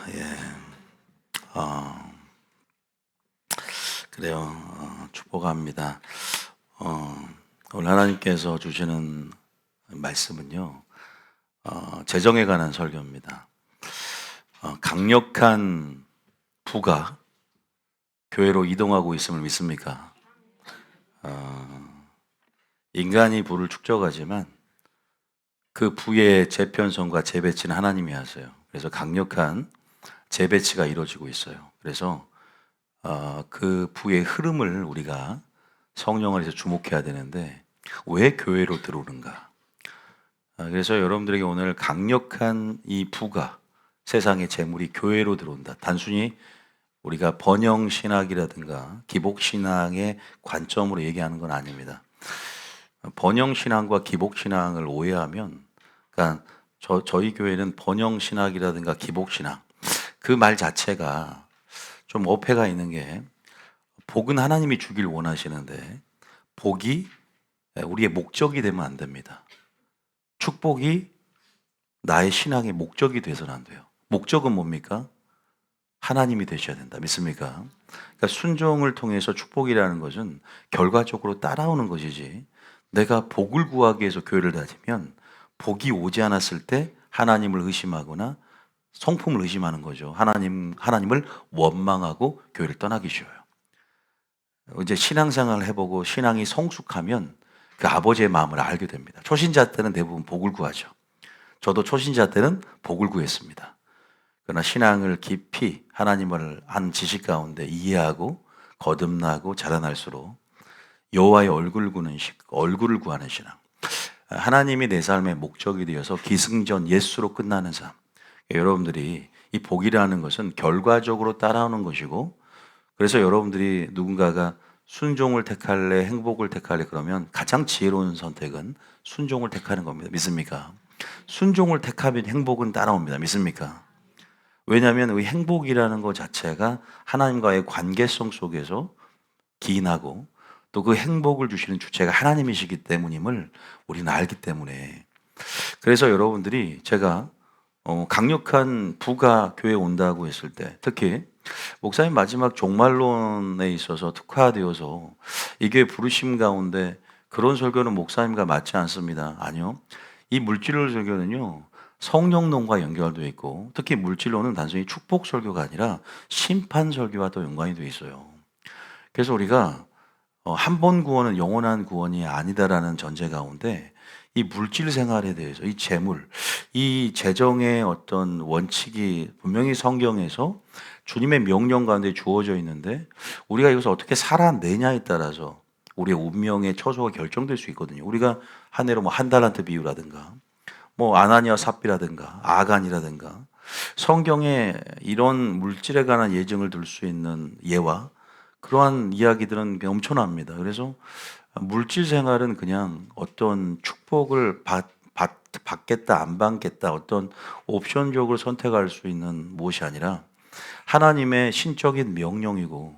예. 그래요. 축복합니다. 오늘 하나님께서 주시는 말씀은요, 재정에 관한 설교입니다. 강력한 부가 교회로 이동하고 있음을 믿습니까? 인간이 부를 축적하지만 그 부의 재편성과 재배치는 하나님이 하세요. 그래서 강력한 재배치가 이루어지고 있어요. 그래서 그 부의 흐름을 우리가 성령 안에서 주목해야 되는데 왜 교회로 들어오는가? 그래서 여러분들에게 오늘 강력한 이 부가 세상의 재물이 교회로 들어온다. 단순히 우리가 번영 신학이라든가 기복 신앙의 관점으로 얘기하는 건 아닙니다. 번영 신앙과 기복 신앙을 오해하면, 그러니까 저희 교회는 번영 신학이라든가 기복 신앙 그 말 자체가 좀 어폐가 있는 게, 복은 하나님이 주길 원하시는데 복이 우리의 목적이 되면 안 됩니다. 축복이 나의 신앙의 목적이 돼서는 안 돼요. 목적은 뭡니까? 하나님이 되셔야 된다. 믿습니까? 그러니까 순종을 통해서 축복이라는 것은 결과적으로 따라오는 것이지, 내가 복을 구하기 위해서 교회를 다니면 복이 오지 않았을 때 하나님을 의심하거나 성품을 의심하는 거죠. 하나님을 원망하고 교회를 떠나기 쉬워요. 이제 신앙생활을 해보고 신앙이 성숙하면 그 아버지의 마음을 알게 됩니다. 초신자 때는 대부분 복을 구하죠. 저도 초신자 때는 복을 구했습니다. 그러나 신앙을 깊이 하나님을 한 지식 가운데 이해하고 거듭나고 자라날수록 여호와의 얼굴을 구하는 신앙. 하나님이 내 삶의 목적이 되어서 기승전 예수로 끝나는 삶. 여러분들이 이 복이라는 것은 결과적으로 따라오는 것이고, 그래서 여러분들이 누군가가 순종을 택할래, 행복을 택할래 그러면 가장 지혜로운 선택은 순종을 택하는 겁니다. 믿습니까? 순종을 택하면 행복은 따라옵니다. 믿습니까? 왜냐하면 이 행복이라는 것 자체가 하나님과의 관계성 속에서 기인하고, 또 그 행복을 주시는 주체가 하나님이시기 때문임을 우리는 알기 때문에, 그래서 여러분들이 제가 강력한 부가 교회에 온다고 했을 때, 특히 목사님 마지막 종말론에 있어서 특화되어서 이 교회 부르심 가운데 그런 설교는 목사님과 맞지 않습니다. 아니요. 이 물질론 설교는요, 성령론과 연결되어 있고, 특히 물질론은 단순히 축복 설교가 아니라 심판 설교와 또 연관이 되어 있어요. 그래서 우리가 한 번 구원은 영원한 구원이 아니다라는 전제 가운데 이 물질 생활에 대해서, 이 재물, 이 재정의 어떤 원칙이 분명히 성경에서 주님의 명령 가운데 주어져 있는데, 우리가 이것을 어떻게 살아내냐에 따라서 우리의 운명의 처소가 결정될 수 있거든요. 우리가 한 해로 한 달란트 비유라든가, 아나니아 삽비라든가 아간이라든가, 성경에 이런 물질에 관한 예증을 들 수 있는 예와 그러한 이야기들은 엄청납니다. 그래서 물질 생활은 그냥 어떤 축복을 받겠다 안 받겠다 어떤 옵션적으로 선택할 수 있는 무엇이 아니라 하나님의 신적인 명령이고,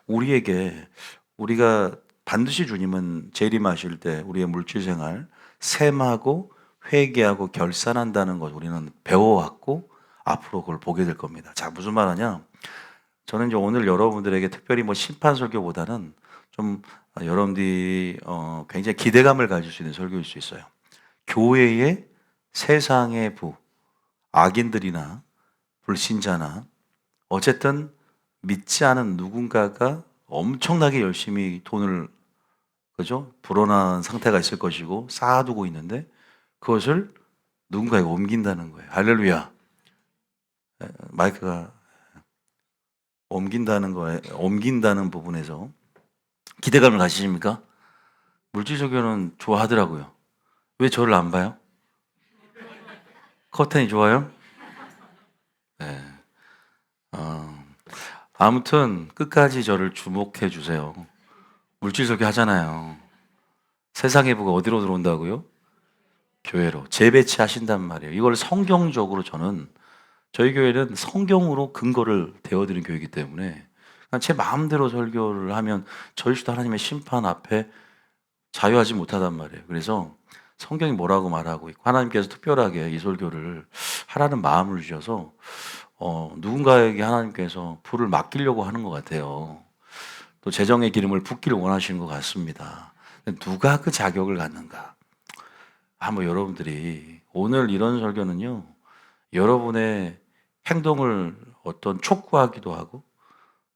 우리가 반드시 주님은 재림하실 때 우리의 물질 생활 셈하고 회개하고 결산한다는 것 우리는 배워왔고 앞으로 그걸 보게 될 겁니다. 자, 무슨 말하냐? 저는 이제 오늘 여러분들에게 특별히 심판 설교보다는 좀 여러분들이 굉장히 기대감을 가질 수 있는 설교일 수 있어요. 교회의 세상의 부, 악인들이나 불신자나 어쨌든 믿지 않은 누군가가 엄청나게 열심히 돈을, 그죠? 불어난 상태가 있을 것이고 쌓아두고 있는데 그것을 누군가에게 옮긴다는 거예요. 할렐루야. 마이크가 옮긴다는 부분에서 기대감을 가지십니까? 물질적으로는 좋아하더라고요. 왜 저를 안 봐요? 커튼이 좋아요? 네. 아무튼 끝까지 저를 주목해 주세요. 물질 설교 하잖아요. 세상의 부가 어디로 들어온다고요? 교회로 재배치 하신단 말이에요. 이걸 성경적으로 저희 교회는 성경으로 근거를 대어드린 교회이기 때문에 제 마음대로 설교를 하면 저희도 하나님의 심판 앞에 자유하지 못하단 말이에요. 그래서 성경이 뭐라고 말하고 있고 하나님께서 특별하게 이 설교를 하라는 마음을 주셔서 누군가에게 하나님께서 불을 맡기려고 하는 것 같아요. 또 재정의 기름을 붓기를 원하시는 것 같습니다. 누가 그 자격을 갖는가? 한번 여러분들이 오늘 이런 설교는요, 여러분의 행동을 어떤 촉구하기도 하고,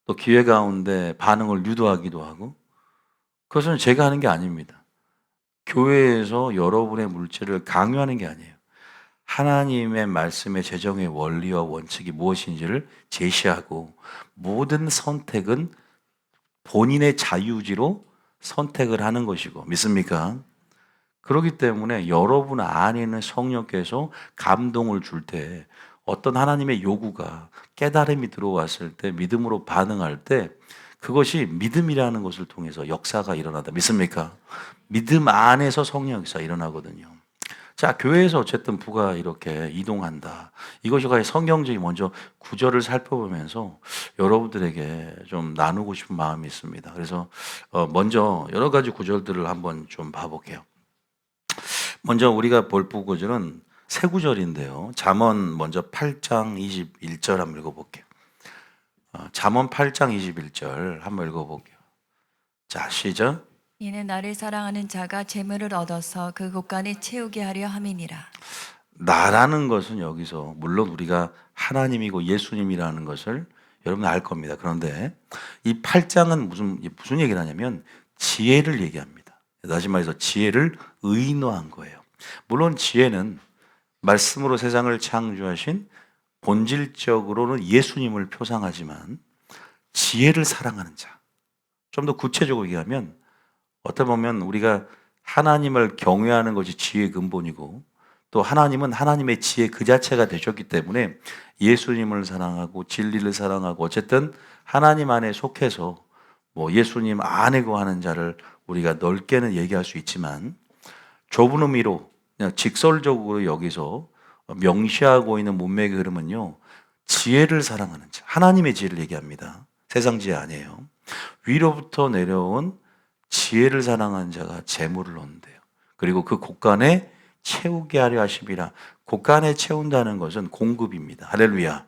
또 기회 가운데 반응을 유도하기도 하고, 그것은 제가 하는 게 아닙니다. 교회에서 여러분의 물질을 강요하는 게 아니에요. 하나님의 말씀의 재정의 원리와 원칙이 무엇인지를 제시하고, 모든 선택은 본인의 자유의지로 선택을 하는 것이고, 믿습니까? 그렇기 때문에 여러분 안에는 성령께서 감동을 줄 때, 어떤 하나님의 요구가 깨달음이 들어왔을 때, 믿음으로 반응할 때, 그것이 믿음이라는 것을 통해서 역사가 일어난다. 믿습니까? 믿음 안에서 성령 역사 일어나거든요. 자, 교회에서 어쨌든 부가 이렇게 이동한다. 이것이 과연 성경적인 먼저 구절을 살펴보면서 여러분들에게 좀 나누고 싶은 마음이 있습니다. 그래서 먼저 여러 가지 구절들을 한번 좀 봐볼게요. 먼저 우리가 볼 구절은 세 구절인데요. 잠언 먼저 8장 21절 한번 읽어볼게요. 잠언 8장 21절 한번 읽어볼게요. 자, 시작. 이는 나를 사랑하는 자가 재물을 얻어서 그 곳간에 채우게 하려 함이니라. 나라는 것은 여기서 물론 우리가 하나님이고 예수님이라는 것을 여러분 알 겁니다. 그런데 이 8장은 무슨 얘기를 하냐면 지혜를 얘기합니다. 다시 말해서 지혜를 의인화한 거예요. 물론 지혜는 말씀으로 세상을 창조하신 본질적으로는 예수님을 표상하지만 지혜를 사랑하는 자. 좀 더 구체적으로 얘기하면 어떻게 보면 우리가 하나님을 경외하는 것이 지혜의 근본이고, 또 하나님은 하나님의 지혜 그 자체가 되셨기 때문에 예수님을 사랑하고 진리를 사랑하고 어쨌든 하나님 안에 속해서 예수님 안에 거하는 자를 우리가 넓게는 얘기할 수 있지만, 좁은 의미로 그냥 직설적으로 여기서 명시하고 있는 문맥의 흐름은요, 지혜를 사랑하는 자, 하나님의 지혜를 얘기합니다. 세상 지혜 아니에요. 위로부터 내려온 지혜를 사랑하는 자가 재물을 얻는데요. 그리고 그 곳간에 채우게 하려 하심이라. 곳간에 채운다는 것은 공급입니다. 할렐루야.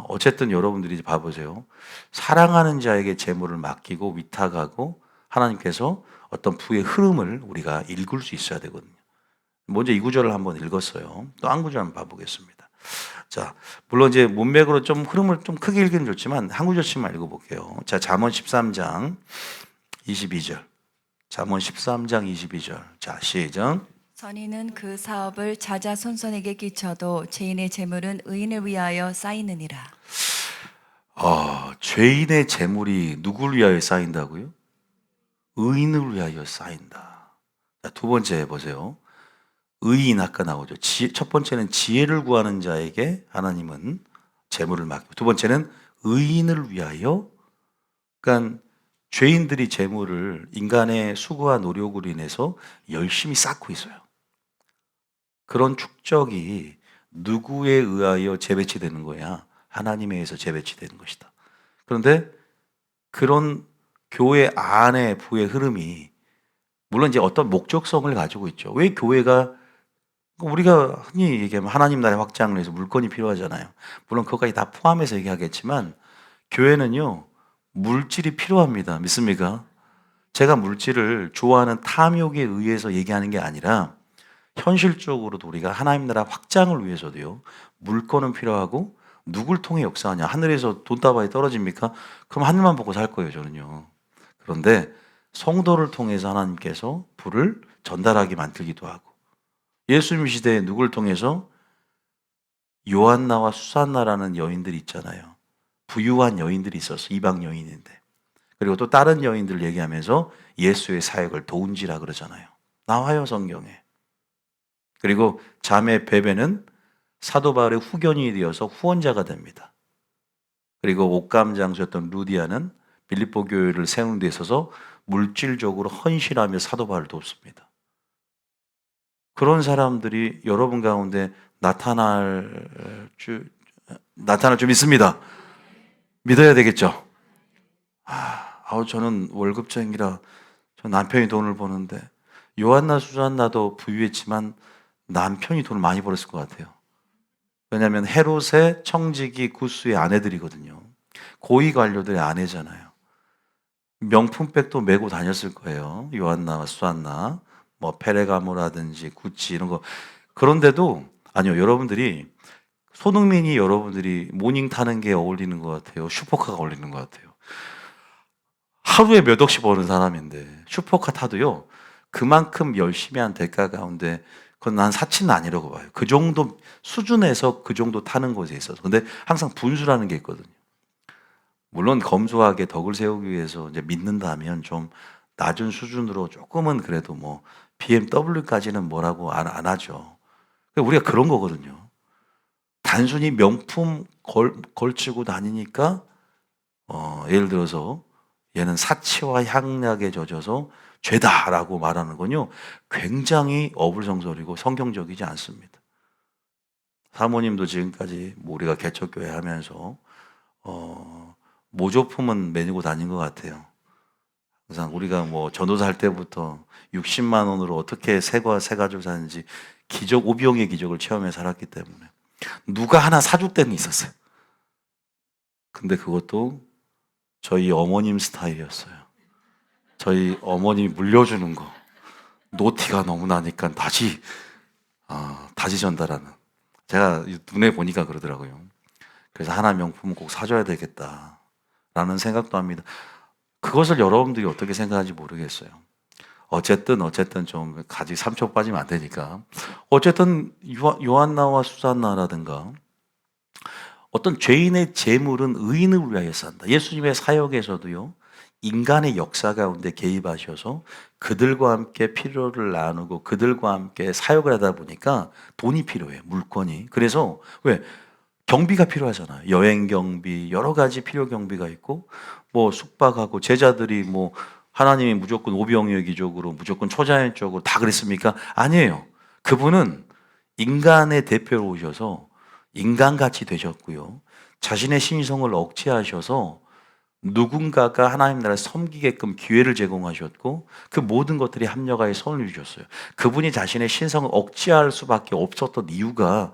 어쨌든 여러분들이 봐보세요. 사랑하는 자에게 재물을 맡기고 위탁하고 하나님께서 어떤 부의 흐름을 우리가 읽을 수 있어야 되거든요. 먼저 이 구절을 한번 읽었어요. 또 한 구절 한번 봐보겠습니다. 자, 물론 이제 문맥으로 좀 흐름을 좀 크게 읽기는 좋지만 한 구절씩만 읽어볼게요. 자, 잠언 13장 22절. 잠언 13장 22절. 자, 시작. 선인은 그 사업을 자자손손에게 끼쳐도 죄인의 재물은 의인을 위하여 쌓이느니라. 죄인의 재물이 누구를 위하여 쌓인다고요? 의인을 위하여 쌓인다. 자, 두 번째 보세요. 의인 아까 나오죠. 첫 번째는 지혜를 구하는 자에게 하나님은 재물을 맡기고, 두 번째는 의인을 위하여, 그러니까 죄인들이 재물을 인간의 수고와 노력으로 인해서 열심히 쌓고 있어요. 그런 축적이 누구에 의하여 재배치되는 거야? 하나님에 의해서 재배치되는 것이다. 그런데 그런 교회 안의 부의 흐름이 물론 이제 어떤 목적성을 가지고 있죠. 왜 교회가, 우리가 흔히 얘기하면 하나님 나라의 확장을 위해서 물건이 필요하잖아요. 물론 그것까지 다 포함해서 얘기하겠지만 교회는요, 물질이 필요합니다. 믿습니까? 제가 물질을 좋아하는 탐욕에 의해서 얘기하는 게 아니라 현실적으로도 우리가 하나님 나라 확장을 위해서도요, 물건은 필요하고, 누굴 통해 역사하냐? 하늘에서 돈다발이 떨어집니까? 그럼 하늘만 보고 살 거예요, 저는요. 그런데 성도를 통해서 하나님께서 불을 전달하게 만들기도 하고, 예수님 시대에 누굴 통해서 요한나와 수산나라는 여인들이 있잖아요. 부유한 여인들이 있었어. 이방 여인인데. 그리고 또 다른 여인들 얘기하면서 예수의 사역을 도운지라 그러잖아요. 나와요, 성경에. 그리고 자매 베베는 사도 바울의 후견이 되어서 후원자가 됩니다. 그리고 옥감 장수였던 루디아는 빌립보 교회를 세우는 데 있어서 물질적으로 헌신하며 사도 바울을 돕습니다. 그런 사람들이 여러분 가운데 나타날 줄 믿습니다. 믿어야 되겠죠. 저는 월급쟁이라 저 남편이 돈을 버는데, 요한나 수잔나도 부유했지만 남편이 돈을 많이 벌었을 것 같아요. 왜냐하면 헤롯의 청지기 구스의 아내들이거든요. 고위 관료들의 아내잖아요. 명품백도 메고 다녔을 거예요. 요한나와 수안나, 뭐 페레가모라든지 구찌 이런 거. 그런데도 아니요, 여러분들이 손흥민이 여러분들이 모닝 타는 게 어울리는 것 같아요. 슈퍼카가 어울리는 것 같아요. 하루에 몇 억씩 버는 사람인데 슈퍼카 타도요. 그만큼 열심히 한 대가 가운데 그건 난 사치는 아니라고 봐요. 그 정도 수준에서 그 정도 타는 곳에 있어서. 근데 항상 분수라는 게 있거든요. 물론 검소하게 덕을 세우기 위해서 이제 믿는다면 좀 낮은 수준으로 조금은 그래도 뭐 BMW까지는 뭐라고 안 하죠. 우리가 그런 거거든요. 단순히 명품 걸치고 다니니까 예를 들어서 얘는 사치와 향락에 젖어서 죄다라고 말하는 건요. 굉장히 어불성설이고 성경적이지 않습니다. 사모님도 지금까지 뭐 우리가 개척교회 하면서 모조품은 매니고 다닌 것 같아요. 항상 우리가 뭐 전도사 할 때부터 60만 원으로 어떻게 새 가지고 사는지 기적, 오병의 기적을 체험해 살았기 때문에 누가 하나 사줄 때는 있었어요. 근데 그것도 저희 어머님 스타일이었어요. 저희 어머님이 물려주는 거. 노티가 너무 나니까 다시 전달하는. 제가 눈에 보니까 그러더라고요. 그래서 하나 명품은 꼭 사줘야 되겠다라는 생각도 합니다. 그것을 여러분들이 어떻게 생각하는지 모르겠어요. 어쨌든 좀 가지 3초 빠지면 안 되니까. 어쨌든 요한나와 수산나라든가 어떤 죄인의 재물은 의인을 위하여 산다. 예수님의 사역에서도요. 인간의 역사 가운데 개입하셔서 그들과 함께 필요를 나누고 그들과 함께 사역을 하다 보니까 돈이 필요해요. 물건이. 그래서 왜? 경비가 필요하잖아요. 여행 경비, 여러 가지 필요 경비가 있고 뭐 숙박하고 제자들이 뭐 하나님이 무조건 오병이어 기적으로 무조건 초자연적으로 다 그랬습니까? 아니에요. 그분은 인간의 대표로 오셔서 인간같이 되셨고요. 자신의 신성을 억제하셔서 누군가가 하나님 나라를 섬기게끔 기회를 제공하셨고 그 모든 것들이 합력하여 선을 주셨어요. 그분이 자신의 신성을 억제할 수밖에 없었던 이유가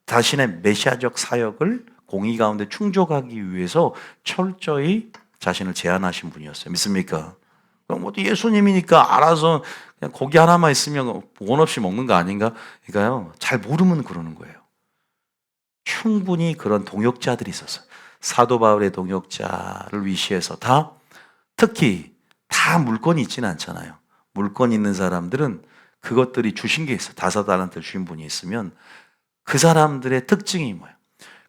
자신의 메시아적 사역을 공의 가운데 충족하기 위해서 철저히 자신을 제한하신 분이었어요. 믿습니까? 그럼 뭐 예수님이니까 알아서 그냥 고기 하나만 있으면 원 없이 먹는 거 아닌가? 그러니까요. 잘 모르면 그러는 거예요. 충분히 그런 동역자들이 있었어요. 사도 바울의 동역자를 위시해서 특히 다 물건이 있지는 않잖아요. 물건 있는 사람들은 그것들이 주신 게 있어요. 5달란트 주신 분이 있으면 그 사람들의 특징이 뭐예요?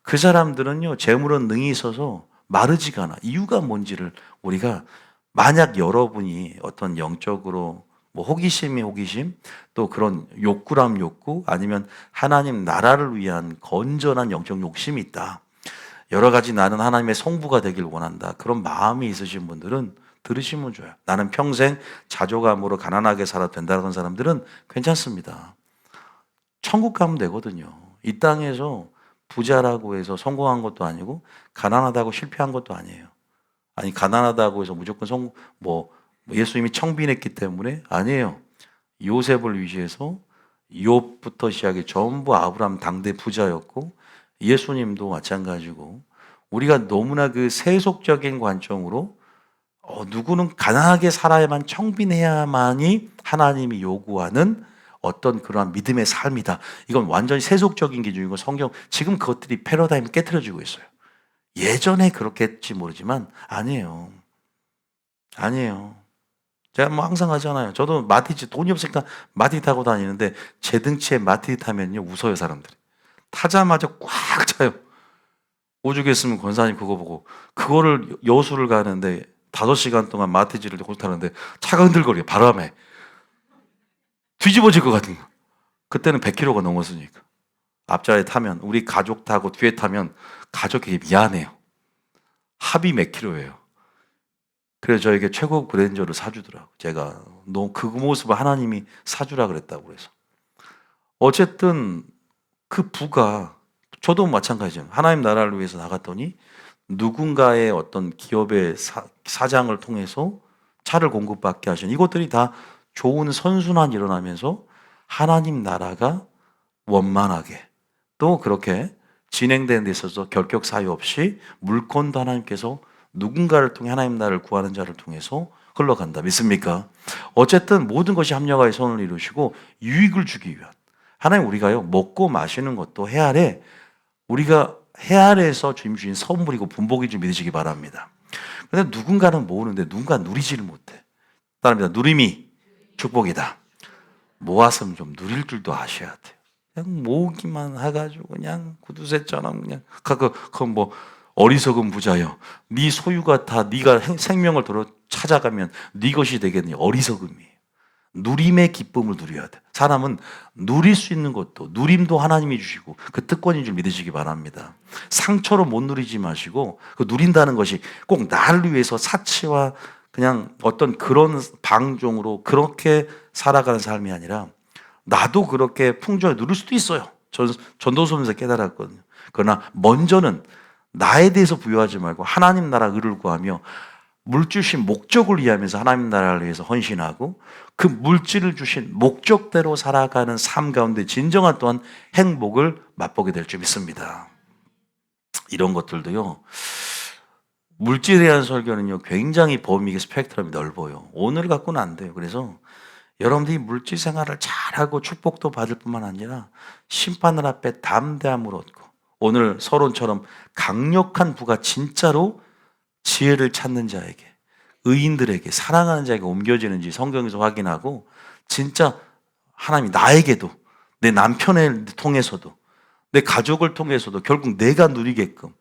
그 사람들은요, 재물은 능히 있어서 마르지가 않아. 이유가 뭔지를 우리가 만약 여러분이 어떤 영적으로 뭐 호기심, 또 그런 욕구람 욕구, 아니면 하나님 나라를 위한 건전한 영적 욕심이 있다. 여러 가지 나는 하나님의 성부가 되길 원한다. 그런 마음이 있으신 분들은 들으시면 좋아요. 나는 평생 자조감으로 가난하게 살아도 된다는 사람들은 괜찮습니다. 천국 가면 되거든요. 이 땅에서 부자라고 해서 성공한 것도 아니고 가난하다고 실패한 것도 아니에요. 아니 가난하다고 해서 무조건 예수님이 청빈했기 때문에 아니에요. 요셉을 위시해서 욥부터 시작해 전부 아브라함 당대 부자였고 예수님도 마찬가지고 우리가 너무나 그 세속적인 관점으로 누구는 가난하게 살아야만 청빈해야만이 하나님이 요구하는 어떤 그러한 믿음의 삶이다. 이건 완전히 세속적인 기준이고 성경 지금 그것들이 패러다임을 깨트려지고 있어요. 예전에 그렇게 했지 모르지만 아니에요. 제가 뭐 항상 하잖아요. 저도 마티즈 돈이 없으니까 마티 타고 다니는데 제 등치에 마티 타면요 웃어요 사람들이. 타자마자 꽉 차요. 오죽했으면 권사님 그거 보고 그거를 여수를 가는데 5시간 동안 마티즈를 타는데 차가 흔들거려요. 바람에. 뒤집어질 것 같은 거. 그때는 100km가 넘었으니까. 앞자리에 타면 우리 가족 타고 뒤에 타면 가족에게 미안해요. 합이 몇 킬로예요. 그래서 저에게 최고 그랜저를 사주더라고. 제가 너 그 모습을 하나님이 사주라 그랬다고 그래서. 어쨌든 그 부가 저도 마찬가지예요. 하나님 나라를 위해서 나갔더니 누군가의 어떤 기업의 사장을 통해서 차를 공급받게 하신 이것들이 다 좋은 선순환이 일어나면서 하나님 나라가 원만하게 또 그렇게 진행되는 데 있어서 결격 사유 없이 물건도 하나님께서 누군가를 통해 하나님 나라를 구하는 자를 통해서 흘러간다. 믿습니까? 어쨌든 모든 것이 합력하여 선을 이루시고 유익을 주기 위한, 하나님 우리가요 먹고 마시는 것도 해 아래, 우리가 해 아래에서 주님 주신 선물이고 분복인 줄 믿으시기 바랍니다. 그런데 누군가는 모으는데 누군가 누리지를 못해. 따릅니다. 누림이 축복이다. 모아서 좀 누릴 줄도 아셔야 돼요. 그냥 모으기만 해가지고 그냥 구두쇠처럼 그냥 뭐 어리석은 부자여, 네 소유가 다 네가 생명을 도로 찾아가면 네 것이 되겠니? 어리석음이에요. 누림의 기쁨을 누려야 돼. 사람은 누릴 수 있는 것도, 누림도 하나님이 주시고 그 특권인 줄 믿으시기 바랍니다. 상처로 못 누리지 마시고, 그 누린다는 것이 꼭 나를 위해서 사치와 그냥 어떤 그런 방종으로 그렇게 살아가는 삶이 아니라, 나도 그렇게 풍조에 누릴 수도 있어요. 전도서면서 깨달았거든요. 그러나 먼저는 나에 대해서 부여하지 말고 하나님 나라 의를 구하며 물질 주신 목적을 이해하면서 하나님 나라를 위해서 헌신하고, 그 물질을 주신 목적대로 살아가는 삶 가운데 진정한 또한 행복을 맛보게 될 줄 믿습니다. 이런 것들도요, 물질에 대한 설교는요 굉장히 범위가 스펙트럼이 넓어요. 오늘 갖고는 안 돼요. 그래서 여러분들이 물질 생활을 잘하고 축복도 받을 뿐만 아니라 심판을 앞에 담대함을 얻고, 오늘 서론처럼 강력한 부가 진짜로 지혜를 찾는 자에게, 의인들에게, 사랑하는 자에게 옮겨지는지 성경에서 확인하고, 진짜 하나님이 나에게도, 내 남편을 통해서도, 내 가족을 통해서도 결국 내가 누리게끔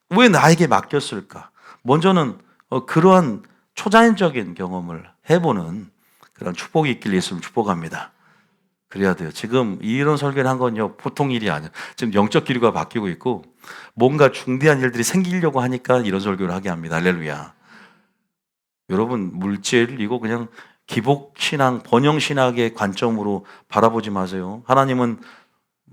왜 나에게 맡겼을까? 먼저는 그러한 초자연적인 경험을 해보는 그런 축복이 있길 예수님 축복합니다. 그래야 돼요. 지금 이런 설교를 한 건요 보통 일이 아니에요. 지금 영적 기류가 바뀌고 있고 뭔가 중대한 일들이 생기려고 하니까 이런 설교를 하게 합니다. 할렐루야. 여러분, 물질 이거 그냥 기복신앙, 번영신학의 관점으로 바라보지 마세요. 하나님은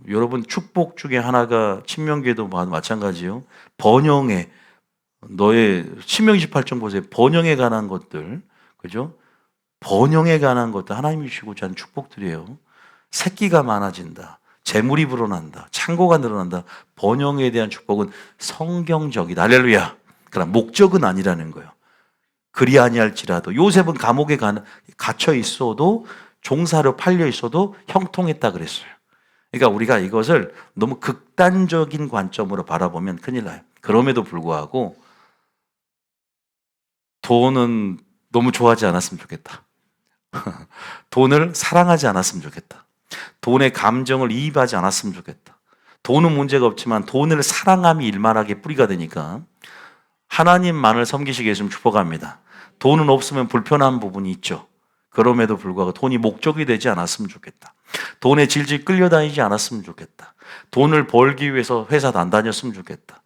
여러분 축복 중에 하나가 신명기에도 마찬가지요. 번영에, 너의 신명기 18장 보세요. 번영에 관한 것들, 그죠? 번영에 관한 것들 하나님이 주시고자 하는 축복들이에요. 새끼가 많아진다, 재물이 불어난다, 창고가 늘어난다. 번영에 대한 축복은 성경적이다. 할렐루야. 그러나 목적은 아니라는 거예요. 그리 아니할지라도, 요셉은 감옥에 갇혀 있어도, 종사로 팔려 있어도 형통했다 그랬어요. 그러니까 우리가 이것을 너무 극단적인 관점으로 바라보면 큰일 나요. 그럼에도 불구하고 돈은 너무 좋아하지 않았으면 좋겠다. 돈을 사랑하지 않았으면 좋겠다. 돈의 감정을 이입하지 않았으면 좋겠다. 돈은 문제가 없지만 돈을 사랑함이 일만하게 뿌리가 되니까 하나님만을 섬기시게 해주시면 축복합니다. 돈은 없으면 불편한 부분이 있죠. 그럼에도 불구하고 돈이 목적이 되지 않았으면 좋겠다. 돈에 질질 끌려다니지 않았으면 좋겠다. 돈을 벌기 위해서 회사 안 다녔으면 좋겠다.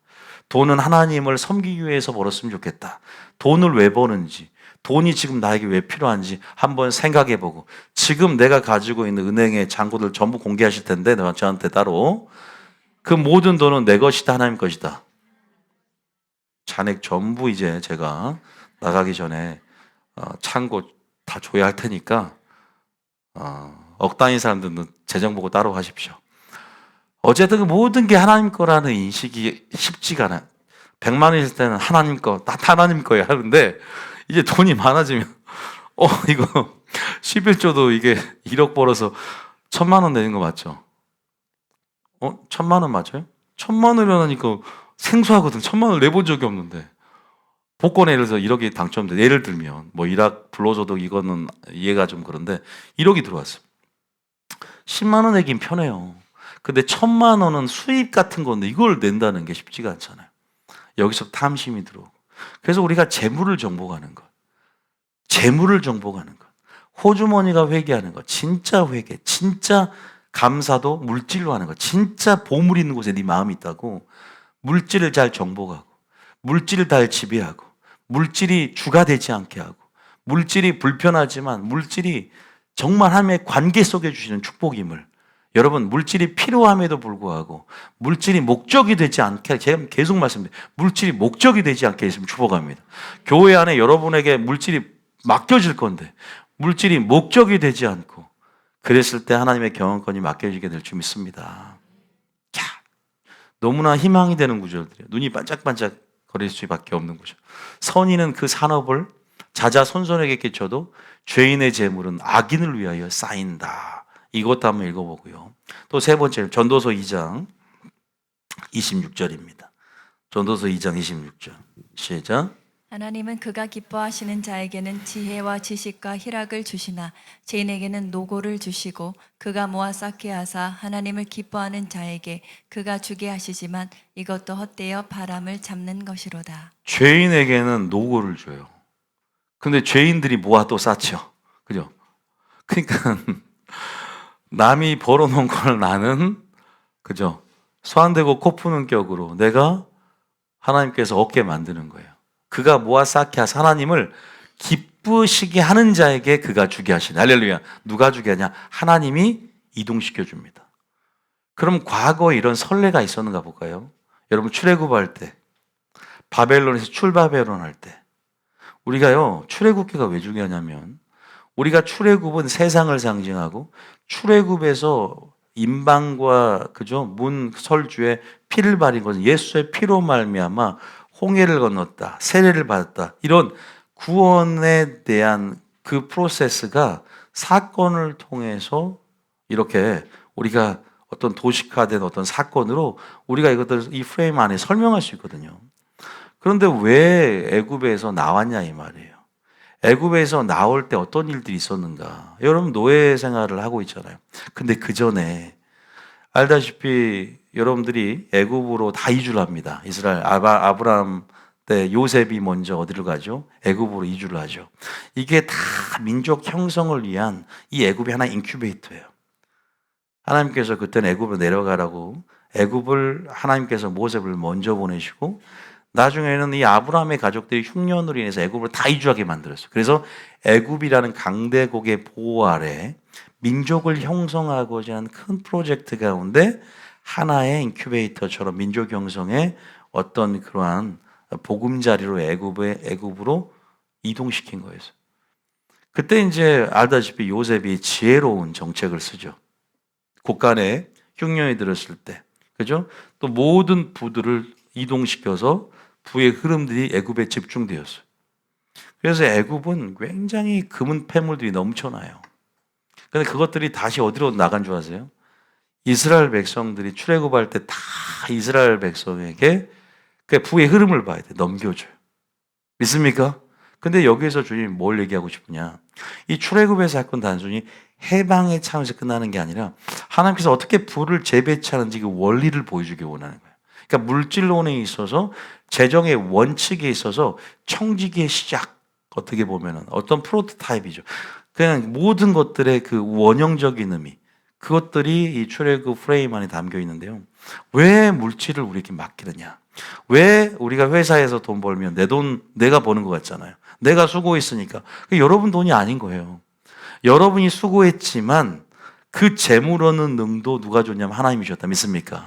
돈은 하나님을 섬기기 위해서 벌었으면 좋겠다. 돈을 왜 버는지, 돈이 지금 나에게 왜 필요한지 한번 생각해보고, 지금 내가 가지고 있는 은행의 잔고들 전부 공개하실 텐데, 저한테 따로 그 모든 돈은 내 것이다, 하나님 것이다. 잔액 전부 이제 제가 나가기 전에 창고 다 줘야 할 테니까 억 단위 사람들은 재정 보고 따로 하십시오. 어쨌든 그 모든 게 하나님 거라는 인식이 쉽지가 않아요. 100만 원 있을 때는 하나님 거, 다 하나님 거예요 하는데, 이제 돈이 많아지면 이거 11조도 이게 1억 벌어서 1,000만 원 내는 거 맞죠? 1,000만 원 맞아요? 1,000만 원이라 하니까 생소하거든. 1,000만 원을 내본 적이 없는데. 복권에 예를 들어서 1억이 당첨돼. 예를 들면 뭐 1억 불러줘도 이거는 이해가 좀 그런데 1억이 들어왔어요. 10만 원 내긴 편해요. 근데 1,000만 원은 수입 같은 건데 이걸 낸다는 게 쉽지가 않잖아요. 여기서 탐심이 들어오고. 그래서 우리가 재물을 정복하는 것, 재물을 정복하는 것, 호주머니가 회개하는 것, 진짜 회개, 진짜 감사도 물질로 하는 것, 진짜 보물 있는 곳에 네 마음이 있다고 물질을 잘 정복하고, 물질을 잘 지배하고, 물질이 주가 되지 않게 하고, 물질이 불편하지만 물질이 정말 하나님의 관계 속에 주시는 축복임을, 여러분, 물질이 필요함에도 불구하고 물질이 목적이 되지 않게, 제가 계속 말씀드려요. 물질이 목적이 되지 않게 했으면 축복합니다. 교회 안에 여러분에게 물질이 맡겨질 건데 물질이 목적이 되지 않고 그랬을 때 하나님의 경영권이 맡겨지게 될 줄 믿습니다. 자, 너무나 희망이 되는 구절들이에요. 눈이 반짝반짝 거릴 수밖에 없는 구절. 선인은 그 산업을 자자손손에게 끼쳐도 죄인의 재물은 악인을 위하여 쌓인다. 이것도 한번 읽어보고요. 또 세 번째 전도서 2장 26절입니다. 전도서 2장 26절 시작. 하나님은 그가 기뻐하시는 자에게는 지혜와 지식과 희락을 주시나 죄인에게는 노고를 주시고 그가 모아 쌓게 하사 하나님을 기뻐하는 자에게 그가 주게 하시지만 이것도 헛되어 바람을 잡는 것이로다. 죄인에게는 노고를 줘요. 근데 죄인들이 모아 또 쌓죠. 그죠? 그러니까 남이 벌어놓은 걸 나는 그죠? 소환되고 코 푸는 격으로 내가 하나님께서 얻게 만드는 거예요. 그가 모아 쌓게 하사 하나님을 기쁘시게 하는 자에게 그가 주게 하시네. 할렐루야. 누가 주게 하냐? 하나님이 이동시켜 줍니다. 그럼 과거에 이런 선례가 있었는가 볼까요? 여러분 출애굽할 때, 바벨론에서 출바벨론 할 때 우리가요 출애굽기가 왜 중요하냐면 우리가 출애굽은 세상을 상징하고 출애굽에서 임방과 그죠 문 설주에 피를 바린 것은 예수의 피로 말미암아 홍해를 건넜다, 세례를 받았다. 이런 구원에 대한 그 프로세스가 사건을 통해서 이렇게 우리가 어떤 도식화된 어떤 사건으로 우리가 이것들을 이 프레임 안에 설명할 수 있거든요. 그런데 왜 애굽에서 나왔냐 이 말이에요. 애굽에서 나올 때 어떤 일들이 있었는가? 여러분 노예 생활을 하고 있잖아요. 근데 그 전에 알다시피 여러분들이 애굽으로 다 이주를 합니다. 이스라엘 아브라함 때 요셉이 먼저 어디를 가죠? 애굽으로 이주를 하죠. 이게 다 민족 형성을 위한 이 애굽이 하나의 인큐베이터예요. 하나님께서 그때는 애굽으로 내려가라고 애굽을 하나님께서 모세를 먼저 보내시고 나중에는 이 아브라함의 가족들이 흉년으로 인해서 애굽을 다 이주하게 만들었어요. 그래서 애굽이라는 강대국의 보호 아래 민족을 형성하고자 하는 큰 프로젝트 가운데 하나의 인큐베이터처럼 민족 형성의 어떤 그러한 보금자리로 애굽으로 이동시킨 거예요. 그때 이제 알다시피 요셉이 지혜로운 정책을 쓰죠. 국간에 흉년이 들었을 때, 그죠? 또 모든 부들을 이동시켜서 부의 흐름들이 애굽에 집중되었어요. 그래서 애굽은 굉장히 금은 폐물들이 넘쳐나요. 근데 그것들이 다시 어디로 나간 줄 아세요? 이스라엘 백성들이 출애굽할 때 다 이스라엘 백성에게 그 부의 흐름을 봐야 돼. 넘겨줘요. 믿습니까? 근데 여기에서 주님이 뭘 얘기하고 싶으냐? 이 출애굽의 사건 단순히 해방의 차원에서 끝나는 게 아니라 하나님께서 어떻게 부를 재배치하는지 그 원리를 보여주기 원하는 거예요. 그러니까 물질론에 있어서 재정의 원칙에 있어서 청지기의 시작 어떻게 보면은 어떤 프로토타입이죠. 그냥 모든 것들의 그 원형적인 의미 그것들이 이 출애굽 프레임 안에 담겨 있는데요. 왜 물질을 우리에게 맡기느냐? 왜 우리가 회사에서 돈 벌면 내 돈 내가 버는 것 같잖아요. 내가 수고했으니까. 여러분 돈이 아닌 거예요. 여러분이 수고했지만 그 재물 얻는 능도 누가 줬냐면 하나님이 줬다. 믿습니까?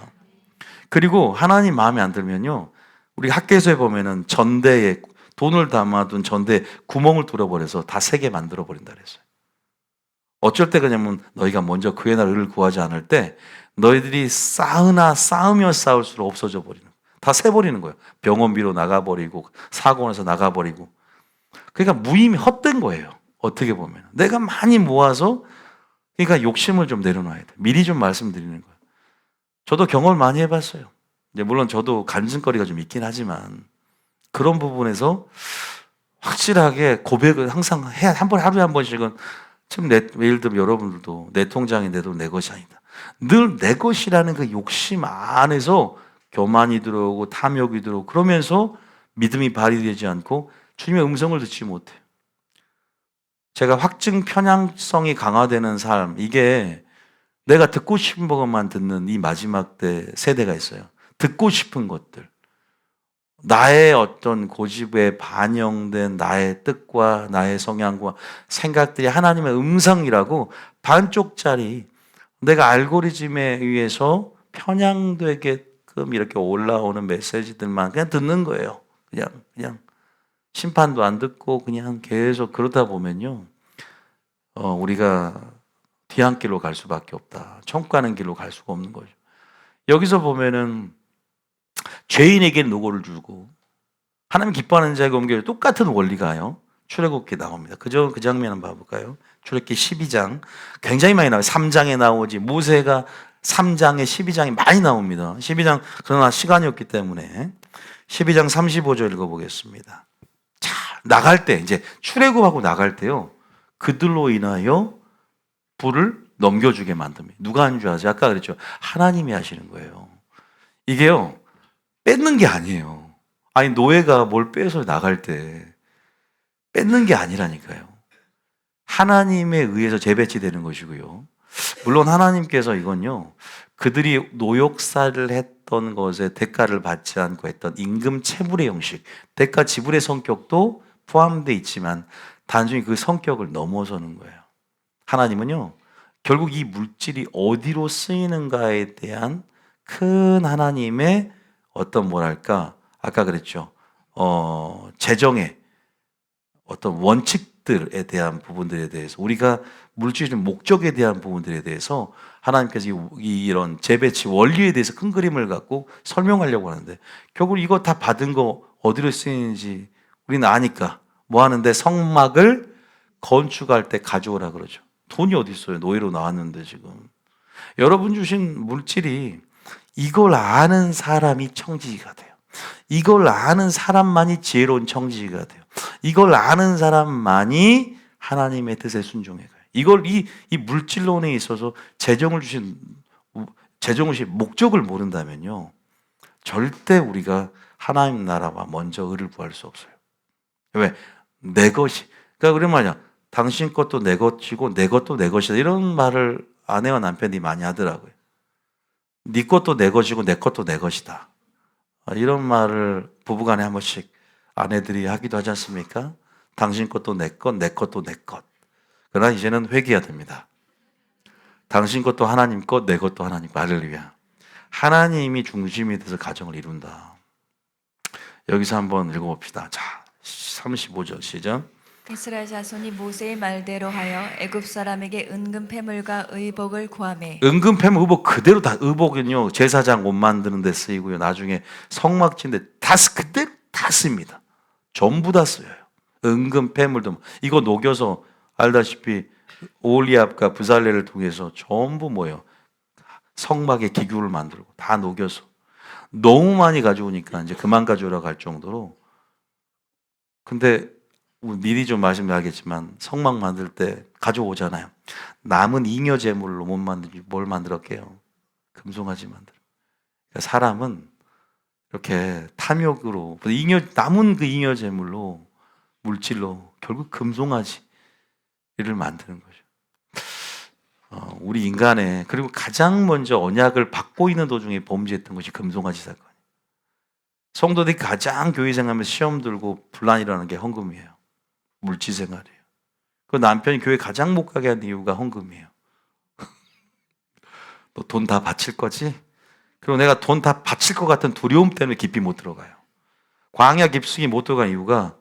그리고 하나님 마음에 안 들면요. 우리 학교에서 보면은 전대에 돈을 담아둔 전대에 구멍을 뚫어버려서 다 새게 만들어버린다 그랬어요. 어쩔 때 그냐면 너희가 먼저 그의 나라를 의를 구하지 않을 때 너희들이 쌓으며 쌓을수록 없어져 버리는 거예요. 다 새버리는 거예요. 병원비로 나가버리고 사고나서 나가버리고. 그러니까 무의미 헛된 거예요. 어떻게 보면 내가 많이 모아서 그러니까 욕심을 좀 내려놔야 돼. 미리 좀 말씀드리는 거예요. 저도 경험을 많이 해봤어요. 이제 물론 저도 간증거리가 좀 있긴 하지만 그런 부분에서 확실하게 고백을 항상 해야 한 번에 하루에 한 번씩은 지금 예를 들면 여러분들도 내 통장이 내 돈 내 것이 아니다. 늘 내 것이라는 그 욕심 안에서 교만이 들어오고 탐욕이 들어오고 그러면서 믿음이 발휘되지 않고 주님의 음성을 듣지 못해요. 제가 확증 편향성이 강화되는 삶 이게 내가 듣고 싶은 것만 듣는 이 마지막 때 세대가 있어요. 듣고 싶은 것들. 나의 어떤 고집에 반영된 나의 뜻과 나의 성향과 생각들이 하나님의 음성이라고 반쪽짜리 내가 알고리즘에 의해서 편향되게끔 이렇게 올라오는 메시지들만 그냥 듣는 거예요. 그냥 심판도 안 듣고 그냥 계속 그러다 보면요. 우리가 뒤안길로 갈 수밖에 없다. 천국 가는 길로 갈 수가 없는 거죠. 여기서 보면은 죄인에게는 노고를 주고 하나님 기뻐하는 자에게 옮겨요. 똑같은 원리가요. 출애굽기에 나옵니다. 그 장면 한번 봐볼까요? 출애굽기 12장 굉장히 많이 나와요. 3장에 나오지 모세가 3장에 12장에 많이 나옵니다. 12장 그러나 시간이 없기 때문에 12장 35절 읽어보겠습니다. 자, 나갈 때 이제 출애굽하고 나갈 때요. 그들로 인하여 불을 넘겨주게 만듭니다. 누가 하는 줄 아세요? 아까 그랬죠. 하나님이 하시는 거예요. 이게요. 뺏는 게 아니에요. 아니 노예가 뭘 빼서 나갈 때 뺏는 게 아니라니까요. 하나님에 의해서 재배치되는 것이고요. 물론 하나님께서 이건요. 그들이 노역사를 했던 것에 대가를 받지 않고 했던 임금 체불의 형식, 대가 지불의 성격도 포함되어 있지만 단순히 그 성격을 넘어서는 거예요. 하나님은요. 결국 이 물질이 어디로 쓰이는가에 대한 큰 하나님의 어떤 뭐랄까 아까 그랬죠. 재정의 어떤 원칙들에 대한 부분들에 대해서 우리가 물질의 목적에 대한 부분들에 대해서 하나님께서 이런 재배치 원리에 대해서 큰 그림을 갖고 설명하려고 하는데 결국 이거 다 받은 거 어디로 쓰이는지 우리는 아니까 뭐 하는데 성막을 건축할 때 가져오라 그러죠. 돈이 어디 있어요? 노예로 나왔는데 지금. 여러분 주신 물질이 이걸 아는 사람이 청지기가 돼요. 이걸 아는 사람만이 지혜로운 청지기가 돼요. 이걸 아는 사람만이 하나님의 뜻에 순종해 가요. 이걸 이 물질론에 있어서 재정을 주신 목적을 모른다면요. 절대 우리가 하나님 나라와 먼저 의를 구할 수 없어요. 왜? 내 것이. 그러니까 그런 말이야. 당신 것도 내 것이고 내 것도 내 것이다. 이런 말을 아내와 남편이 많이 하더라고요. 네 것도 내 것이고 내 것도 내 것이다. 이런 말을 부부간에 한 번씩 아내들이 하기도 하지 않습니까? 당신 것도 내 것, 내 것도 내 것. 그러나 이제는 회개해야 됩니다. 당신 것도 하나님 것, 내 것도 하나님 것. 할렐루야. 하나님이 중심이 돼서 가정을 이룬다. 여기서 한번 읽어봅시다. 자, 35절 시작. 이스라엘 자손이 모세의 말대로 하여 애굽 사람에게 은금 패물과 의복을 구하매 은금 패물 의복 그대로 다 의복은요 제사장 옷 만드는 데 쓰이고요 나중에 성막 짓는데 다 그대로 다 씁니다. 전부 다 쓰여요. 은금 패물도 이거 녹여서 알다시피 오홀리압과 부살레를 통해서 전부 뭐예요? 성막의 기구를 만들고 다 녹여서 너무 많이 가져오니까 이제 그만 가져오라고 할 정도로. 근데 미리 좀 말씀드려야겠지만 성막 만들 때 가져오잖아요. 남은 잉여 제물로 못 만들지 뭘 만들었게요? 금송아지 만들어. 그러니까 사람은 이렇게 탐욕으로 남은 그 잉여 제물로 물질로 결국 금송아지를 만드는 거죠. 우리 인간의 그리고 가장 먼저 언약을 받고 있는 도중에 범죄했던 것이 금송아지 사건이에요. 성도들이 가장 교회 생활하면서 시험 들고 분란 일어나는 게 헌금이에요. 물질 생활이에요. 그 남편이 교회 가장 못 가게 한 이유가 헌금이에요. 너 돈 다 바칠 거지? 그리고 내가 돈 다 바칠 것 같은 두려움 때문에 깊이 못 들어가요. 광야 깊숙이 못 들어간 이유가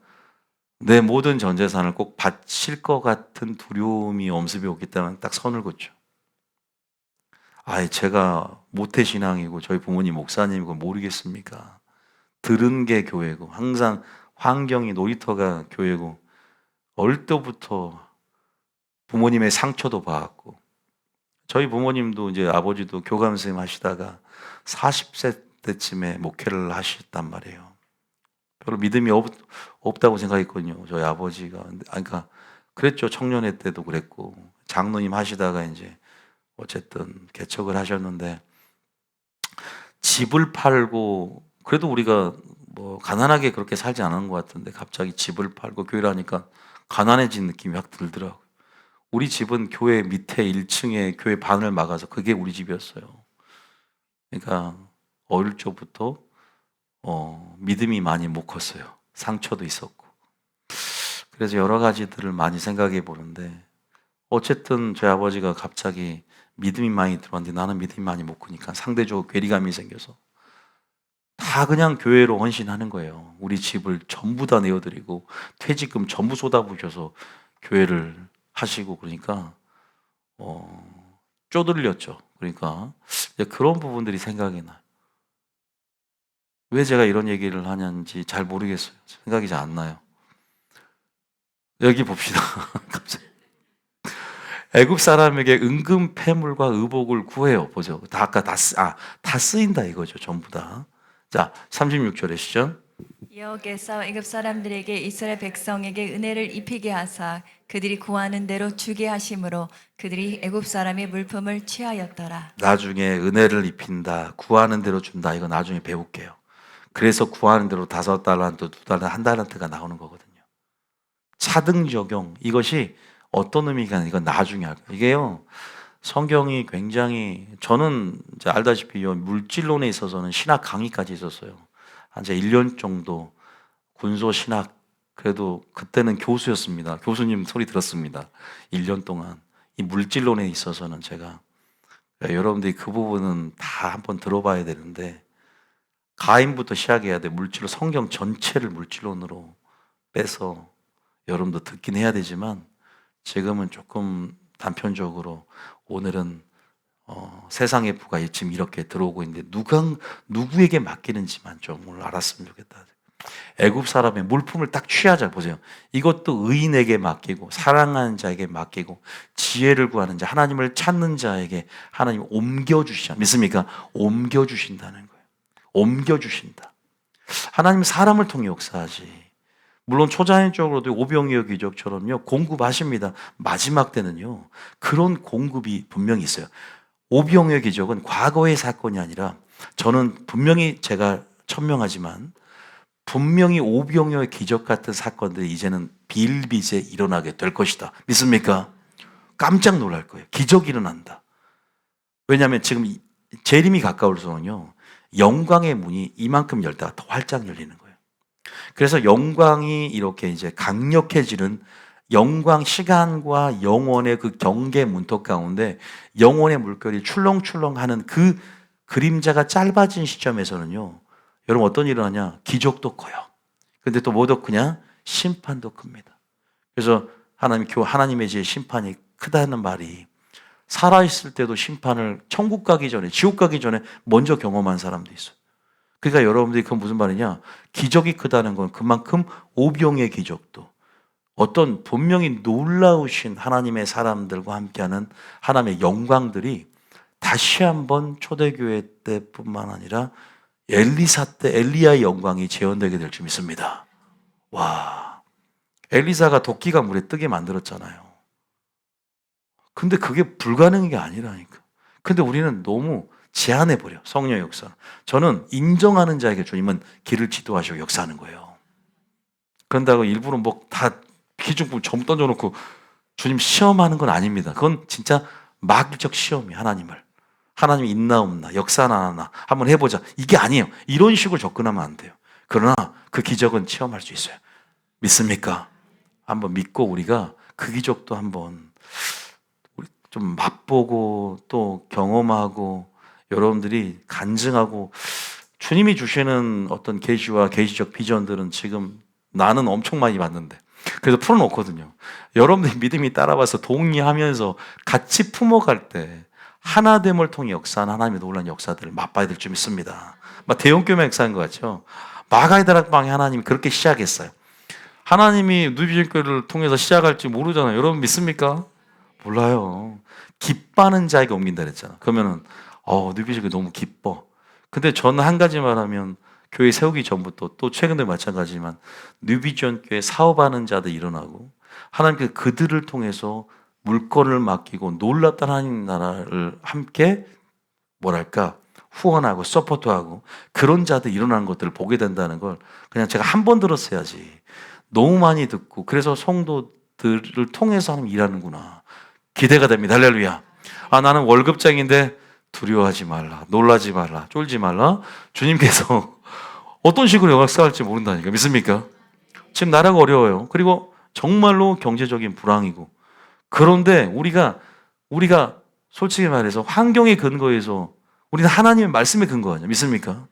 내 모든 전 재산을 꼭 바칠 것 같은 두려움이 엄습이 오기 때문에 딱 선을 긋죠. 제가 모태신앙이고 저희 부모님 목사님이고 모르겠습니까? 들은 게 교회고 항상 환경이 놀이터가 교회고 어릴 때부터 부모님의 상처도 받았고 저희 부모님도 이제 아버지도 교감 선생님 하시다가 40세 때쯤에 목회를 하셨단 말이에요. 별로 믿음이 없다고 생각했거든요. 저희 아버지가. 그러니까 그랬죠. 청년회 때도 그랬고 장로님 하시다가 이제 어쨌든 개척을 하셨는데 집을 팔고 그래도 우리가 뭐 가난하게 그렇게 살지 않은 것 같은데 갑자기 집을 팔고 교회를 하니까 가난해진 느낌이 확 들더라고요. 우리 집은 교회 밑에 1층에 교회 반을 막아서 그게 우리 집이었어요. 그러니까 어릴 적부터 믿음이 많이 못 컸어요. 상처도 있었고. 그래서 여러 가지들을 많이 생각해 보는데 어쨌든 저희 아버지가 갑자기 믿음이 많이 들어왔는데 나는 믿음이 많이 못 크니까 상대적으로 괴리감이 생겨서 다 그냥 교회로 헌신하는 거예요. 우리 집을 전부 다 내어드리고 퇴직금 전부 쏟아부으셔서 교회를 하시고 그러니까 쪼들렸죠. 그러니까 그런 부분들이 생각이 나요. 왜 제가 이런 얘기를 하는지 잘 모르겠어요. 생각이 잘 안 나요. 여기 봅시다. 갑자기. 애굽 사람에게 은금 패물과 의복을 구해요. 보죠. 다 아까 다 쓰인다 이거죠. 전부 다. 자, 36절에 시죠. 여호와께서 애굽 사람들에게 이스라엘 백성에게 은혜를 입히게 하사 그들이 구하는 대로 주게 하심으로 그들이 애굽 사람의 물품을 취하였더라. 나중에 은혜를 입힌다, 구하는 대로 준다. 이거 나중에 배울게요. 그래서 구하는 대로 5달란트, 2달란트, 1달란트가 나오는 거거든요. 차등 적용, 이것이 어떤 의미가 이건 나중에 할 거예요. 이게요, 성경이 굉장히, 저는 이제 알다시피 물질론에 있어서는 신학 강의까지 있었어요. 한 1년 정도 군소 신학, 그래도 그때는 교수였습니다. 교수님 소리 들었습니다. 1년 동안. 이 물질론에 있어서는 제가, 여러분들이 그 부분은 다 한번 들어봐야 되는데, 가인부터 시작해야 돼. 물질로, 성경 전체를 물질론으로 빼서 여러분도 듣긴 해야 되지만, 지금은 조금 단편적으로, 오늘은 세상의 부가 지금 이렇게 들어오고 있는데 누구에게 맡기는지만 좀 오늘 알았으면 좋겠다. 애굽 사람의 물품을 딱 취하자. 보세요. 이것도 의인에게 맡기고 사랑하는 자에게 맡기고 지혜를 구하는 자, 하나님을 찾는 자에게 하나님 옮겨주시자. 믿습니까? 옮겨주신다는 거예요. 옮겨주신다. 하나님 사람을 통해 역사하지. 물론 초자연적으로도 오병이어 기적처럼요, 공급하십니다. 마지막 때는요, 그런 공급이 분명히 있어요. 오병이어 기적은 과거의 사건이 아니라, 저는 분명히 제가 천명하지만 분명히 오병이어 기적 같은 사건들이 이제는 비일비재 일어나게 될 것이다. 믿습니까? 깜짝 놀랄 거예요. 기적이 일어난다. 왜냐하면 지금 재림이 가까울수록요, 영광의 문이 이만큼 열다가 더 활짝 열리는 거예요. 그래서 영광이 이렇게 이제 강력해지는, 영광, 시간과 영원의 그 경계 문턱 가운데 영원의 물결이 출렁출렁하는 그 그림자가 짧아진 시점에서는요, 여러분 어떤 일을 하냐? 기적도 커요. 근데 또 뭐도 크냐? 심판도 큽니다. 그래서 하나님의 제 심판이 크다는 말이, 살아있을 때도 심판을 천국 가기 전에, 지옥 가기 전에 먼저 경험한 사람도 있어요. 그러니까 여러분들이 그건 무슨 말이냐? 기적이 크다는 건 그만큼 오병의 기적도, 어떤 분명히 놀라우신 하나님의 사람들과 함께하는 하나님의 영광들이 다시 한번 초대교회 때뿐만 아니라 엘리사 때 엘리야의 영광이 재현되게 될 줄 믿습니다. 와, 엘리사가 도끼가 물에 뜨게 만들었잖아요. 근데 그게 불가능한 게 아니라니까. 근데 우리는 너무 제한해버려, 성령의 역사. 저는 인정하는 자에게 주님은 길을 지도하시고 역사하는 거예요. 그런다고 일부러 뭐 다 기중품 점 던져놓고 주님 시험하는 건 아닙니다. 그건 진짜 마귀적 시험이, 하나님이 있나 없나, 역사나 안 하나 한번 해보자, 이게 아니에요. 이런 식으로 접근하면 안 돼요. 그러나 그 기적은 체험할 수 있어요. 믿습니까? 한번 믿고 우리가 그 기적도 한번 좀 맛보고 또 경험하고, 여러분들이 간증하고, 주님이 주시는 어떤 계시와 계시적 비전들은 지금 나는 엄청 많이 봤는데, 그래서 풀어놓거든요. 여러분들이 믿음이 따라와서 동의하면서 같이 품어갈 때 하나됨을 통해 역사하는 하나님의 놀라운 역사들을 맛봐야 될 줄 믿습니다. 막 대형교회 역사인 것 같죠? 마가의 다락방에 하나님이 그렇게 시작했어요. 하나님이 누비전교회를 통해서 시작할지 모르잖아요. 여러분 믿습니까? 몰라요. 기뻐하는 자에게 옮긴다 그랬잖아. 그러면은 누비전교회 너무 기뻐. 근데 저는 한 가지 말하면, 교회 세우기 전부터, 또 최근에 마찬가지지만, 뉴비전교회 사업하는 자들 일어나고, 하나님께서 그들을 통해서 물건을 맡기고 놀랍던 하나님 나라를 함께 후원하고 서포트하고, 그런 자들 일어나는 것들을 보게 된다는 걸 그냥 제가 한 번 들었어야지 너무 많이 듣고, 그래서 성도들을 통해서 하나님 일하는구나, 기대가 됩니다. 할렐루야. 나는 월급쟁인데 두려워하지 말라, 놀라지 말라, 쫄지 말라. 주님께서 어떤 식으로 역사할지 모른다니까. 믿습니까? 지금 나라가 어려워요. 그리고 정말로 경제적인 불황이고, 그런데 우리가 솔직히 말해서 환경에 근거해서 우리는 하나님의 말씀에 근거하냐. 믿습니까?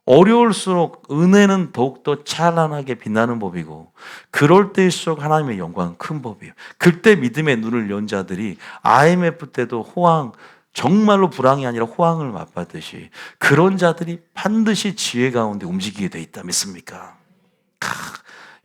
어려울수록 은혜는 더욱더 찬란하게 빛나는 법이고, 그럴 때일수록 하나님의 영광은 큰 법이에요. 그때 믿음의 눈을 연 자들이 IMF 때도 호황, 정말로 불황이 아니라 호황을 맛봤듯이 그런 자들이 반드시 지혜 가운데 움직이게 돼 있다. 믿습니까?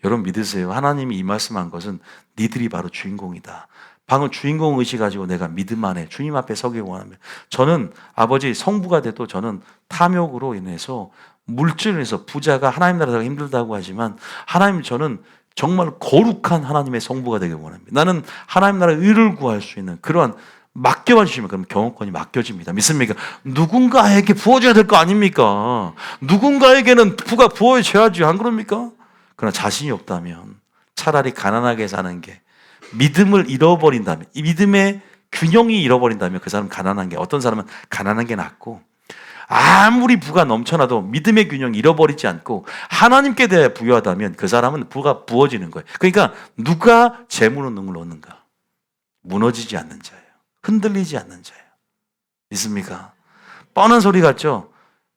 여러분 믿으세요. 하나님이 이 말씀한 것은 니들이 바로 주인공이다. 방금 주인공 의식 가지고 내가 믿음 안에 주님 앞에 서기 원하면, 저는 아버지 성부가 돼도 저는 탐욕으로 인해서 물질로 인해서 부자가 하나님 나라가 힘들다고 하지만 하나님, 저는 정말 거룩한 하나님의 성부가 되길 원합니다. 나는 하나님 나라의 의를 구할 수 있는 그러한, 맡겨만 주시면 그럼 경험권이 맡겨집니다. 믿습니까? 누군가에게 부어줘야 될 거 아닙니까? 누군가에게는 부가 부어줘야지, 안 그럽니까? 그러나 자신이 없다면 차라리 가난하게 사는 게, 믿음을 잃어버린다면, 이 믿음의 균형이 잃어버린다면 그 사람은 가난한 게, 어떤 사람은 가난한 게 낫고, 아무리 부가 넘쳐나도 믿음의 균형이 잃어버리지 않고 하나님께 대해 부유하다면 그 사람은 부가 부어지는 거예요. 그러니까 누가 재물은 능을 얻는가? 무너지지 않는 자예요. 흔들리지 않는 자예요. 믿습니까? 뻔한 소리 같죠?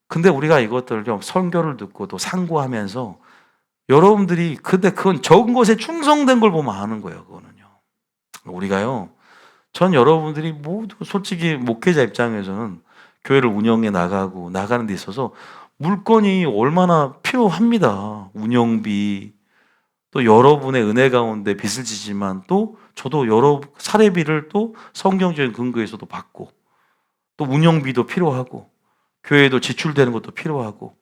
근데 우리가 이것들을 좀 설교를 듣고 또 상고하면서 여러분들이, 근데 그건 적은 것에 충성된 걸 보면 아는 거예요. 그거는요. 우리가요, 전 여러분들이 모두 솔직히 목회자 입장에서는 교회를 운영해 나가고 나가는 데 있어서 물건이 얼마나 필요합니다. 운영비, 또 여러분의 은혜 가운데 빚을 지지만 또 저도 여러 사례비를 또 성경적인 근거에서도 받고, 또 운영비도 필요하고, 교회에도 지출되는 것도 필요하고,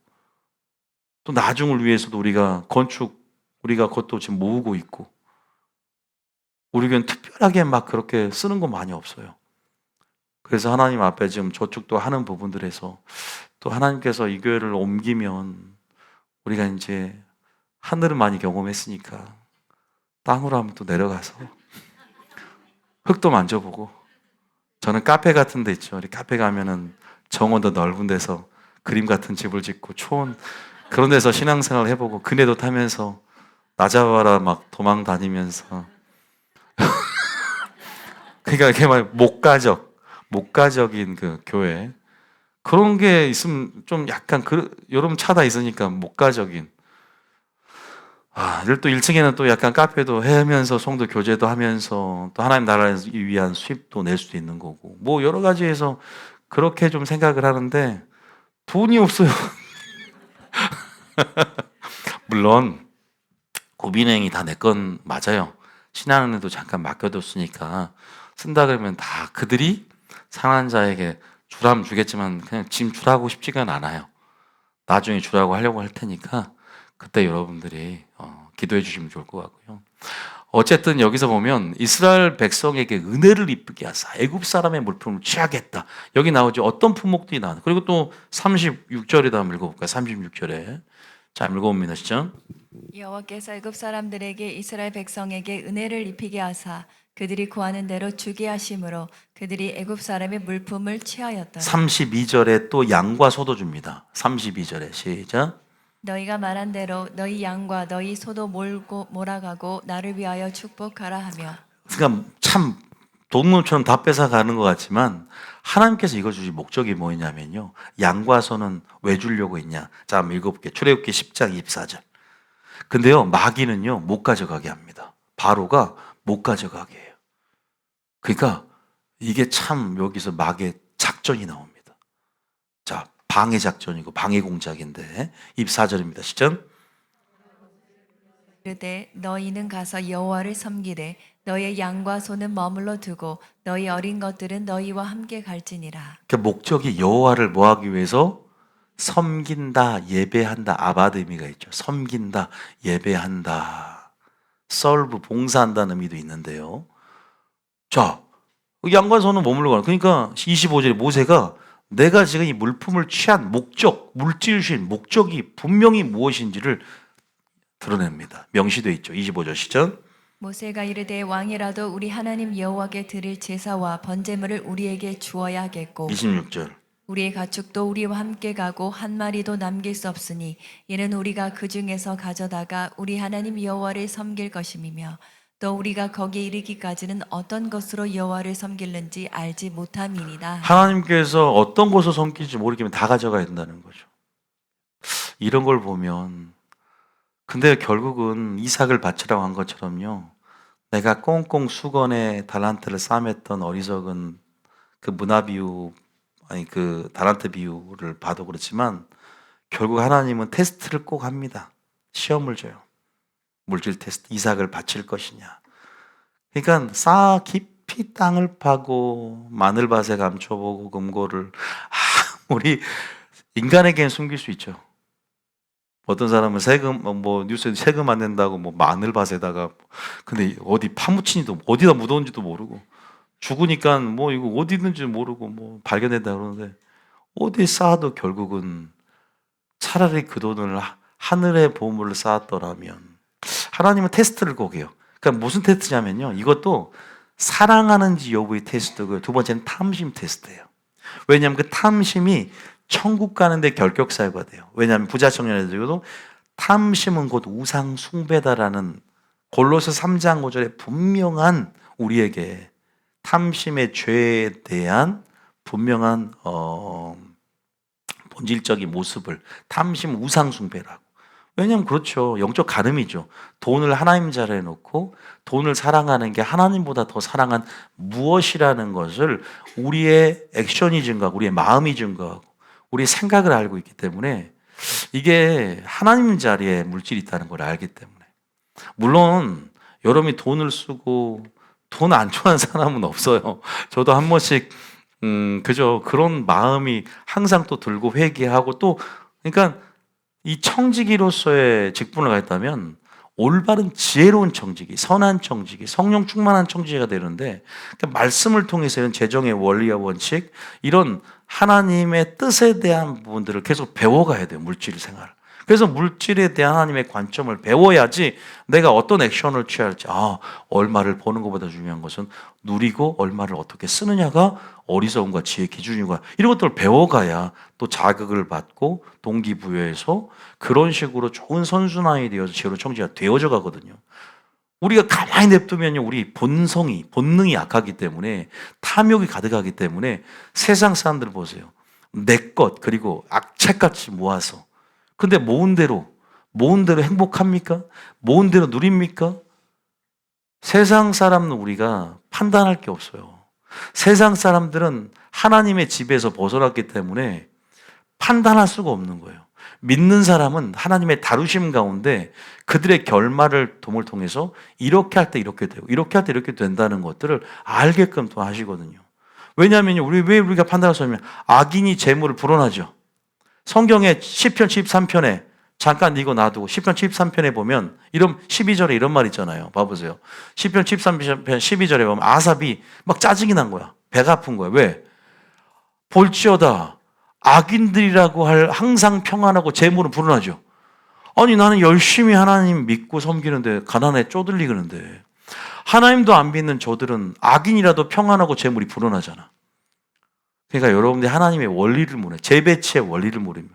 또 나중을 위해서도 우리가 건축, 우리가 그것도 지금 모으고 있고, 우리 교회는 특별하게 막 그렇게 쓰는 거 많이 없어요. 그래서 하나님 앞에 지금 저축도 하는 부분들에서 또 하나님께서 이 교회를 옮기면 우리가 이제 하늘을 많이 경험했으니까 땅으로 한번 또 내려가서 흙도 만져보고, 저는 카페 같은 데 있죠. 우리 카페 가면은 정원도 넓은 데서 그림 같은 집을 짓고 초원 그런 데서 신앙생활 해보고 그네도 타면서 나자와라 막 도망 다니면서 그러니까 이렇게 막 목가적인 그 교회, 그런 게 있으면 좀 약간 여러분 차다 있으니까 목가적인, 또 1층에는 또 약간 카페도 하면서 성도 교제도 하면서 또 하나님 나라를 위한 수입도 낼 수도 있는 거고, 뭐 여러 가지에서 그렇게 좀 생각을 하는데 돈이 없어요. 물론 고민행이 다 내 건 맞아요. 신한은행도 잠깐 맡겨뒀으니까 쓴다 그러면 다 그들이 상한 자에게 주라면 주겠지만 그냥 지금 주라고 싶지가 않아요. 나중에 주라고 하려고 할 테니까 그때 여러분들이 기도해 주시면 좋을 것 같고요. 어쨌든 여기서 보면 이스라엘 백성에게 은혜를 입게 하사 애굽 사람의 물품을 취하겠다. 여기 나오죠. 어떤 품목들이 나오나. 그리고 또 36절에다 한번 읽어볼까요? 36절에. 자, 읽어봅니다. 시작. 여호와께서 애굽 사람들에게 이스라엘 백성에게 은혜를 입히게 하사 그들이 구하는 대로 주게 하심으로 그들이 애굽 사람의 물품을 취하였더라. 32절에 또 양과 소도 줍니다. 32절에 시작. 너희가 말한 대로 너희 양과 너희 소도 몰아가고 나를 위하여 축복하라 하며. 그러니까 참 동물처럼 다 뺏어가는 것 같지만 하나님께서 이거 주신 목적이 뭐냐면요, 양과 소는 왜 주려고 했냐. 자, 한번 읽어볼게요. 출애굽기 10장 24절. 근데요, 마귀는요 못 가져가게 합니다. 바로가 못 가져가게 해요. 그러니까 이게 참 여기서 마귀의 작전이 나옵니다. 자, 방해 작전이고 방해 공작인데 24절입니다. 시작. 이르되 너희는 가서 여호와를 섬기되 너희의 양과 소는 머물러 두고 너희 어린 것들은 너희와 함께 갈지니라. 그 목적이 여호와를 뭐 하기 위해서? 섬긴다, 예배한다. 아바드 의미가 있죠. 섬긴다, 예배한다. serve, 봉사한다는 의미도 있는데요. 자, 양과 소는 머물러 가는. 그러니까 25절에 모세가 내가 지금 이 물품을 취한 목적, 물질신 목적이 분명히 무엇인지를 드러냅니다. 명시되어 있죠. 25절 시작. 모세가 이르되 왕이라도 우리 하나님 여호와께 드릴 제사와 번제물을 우리에게 주어야 하겠고 26절. 우리의 가축도 우리와 함께 가고 한 마리도 남길 수 없으니 이는 우리가 그 중에서 가져다가 우리 하나님 여호와를 섬길 것임이며 또 우리가 거기에 이르기까지는 어떤 것으로 여호와를 섬길는지 알지 못함이니라. 하나님께서 어떤 것을 섬길지 모르겠으면 다 가져가야 된다는 거죠. 이런 걸 보면, 근데 결국은 이삭을 바치라고 한 것처럼요, 내가 꽁꽁 수건에 달란트를 싸맸던 어리석은 그 문화 비유, 아니 그 달란트 비유를 봐도 그렇지만 결국 하나님은 테스트를 꼭 합니다. 시험을 줘요. 물질 테스트, 이삭을 바칠 것이냐. 그러니까 쌓아 깊이 땅을 파고 마늘밭에 감춰보고 금고를 아무리 인간에게는 숨길 수 있죠. 어떤 사람은 세금 뉴스에 세금 안 낸다고 마늘밭에다가, 근데 어디 파묻히니도 어디다 묻었는지도 모르고 죽으니까 이거 어디 있는지 모르고 발견된다 그러는데 어디 쌓아도 결국은 차라리 그 돈을 하늘의 보물을 쌓았더라면. 하나님은 테스트를 꼭 해요. 그러니까 무슨 테스트냐면요, 이것도 사랑하는지 여부의 테스트고요, 두 번째는 탐심 테스트예요. 왜냐하면 그 탐심이 천국 가는데 결격사유가 돼요. 왜냐하면 부자 청년에게도 탐심은 곧 우상 숭배다라는 골로새 3장 5절에 분명한, 우리에게 탐심의 죄에 대한 분명한 본질적인 모습을, 탐심 우상 숭배라고. 왜냐하면 그렇죠, 영적 가늠이죠. 돈을 하나님 자리에 놓고 돈을 사랑하는 게 하나님보다 더 사랑한 무엇이라는 것을 우리의 액션이 증가하고 우리의 마음이 증가하고 우리의 생각을 알고 있기 때문에, 이게 하나님 자리에 물질이 있다는 걸 알기 때문에. 물론 여러분이 돈을 쓰고 돈 안 좋아하는 사람은 없어요. 저도 한 번씩 그죠, 그런 마음이 항상 또 들고 회개하고, 또 그러니까 이 청지기로서의 직분을 갖다면 올바른 지혜로운 청지기, 선한 청지기, 성령 충만한 청지기가 되는데, 그러니까 말씀을 통해서 이런 재정의 원리와 원칙, 이런 하나님의 뜻에 대한 부분들을 계속 배워가야 돼요, 물질 생활. 그래서 물질에 대한 하나님의 관점을 배워야지 내가 어떤 액션을 취할지, 얼마를 버는 것보다 중요한 것은 누리고 얼마를 어떻게 쓰느냐가 어리석음과 지혜 기준이고, 이런 것들을 배워가야 또 자극을 받고 동기부여해서 그런 식으로 좋은 선순환이 되어서 지혜로운 청지가 되어져 가거든요. 우리가 가만히 냅두면요, 우리 본능이 약하기 때문에, 탐욕이 가득하기 때문에 세상 사람들 보세요. 내 것, 그리고 악착같이 모아서, 근데 모은 대로 행복합니까? 모은 대로 누립니까? 세상 사람은 우리가 판단할 게 없어요. 세상 사람들은 하나님의 지배에서 벗어났기 때문에 판단할 수가 없는 거예요. 믿는 사람은 하나님의 다루심 가운데 그들의 결말을 도움을 통해서 이렇게 할 때 이렇게 되고 이렇게 할 때 이렇게 된다는 것들을 알게끔 또 하시거든요. 왜냐하면 왜 우리가 판단할 수 없냐면, 악인이 재물을 불어나죠. 성경의 시편 73편에 잠깐 이거 놔두고 시편 73편에 보면 12절에 이런 말 있잖아요. 봐보세요. 시편 73편 12절에 보면 아삽이 막 짜증이 난 거야. 배가 아픈 거야. 왜? 볼지어다 악인들이라고 할 항상 평안하고 재물은 불어나죠. 아니, 나는 열심히 하나님 믿고 섬기는데 가난에 쪼들리는데, 하나님도 안 믿는 저들은 악인이라도 평안하고 재물이 불어나잖아. 그러니까 여러분들이 하나님의 원리를 모르네. 재배치의 원리를 모릅니다.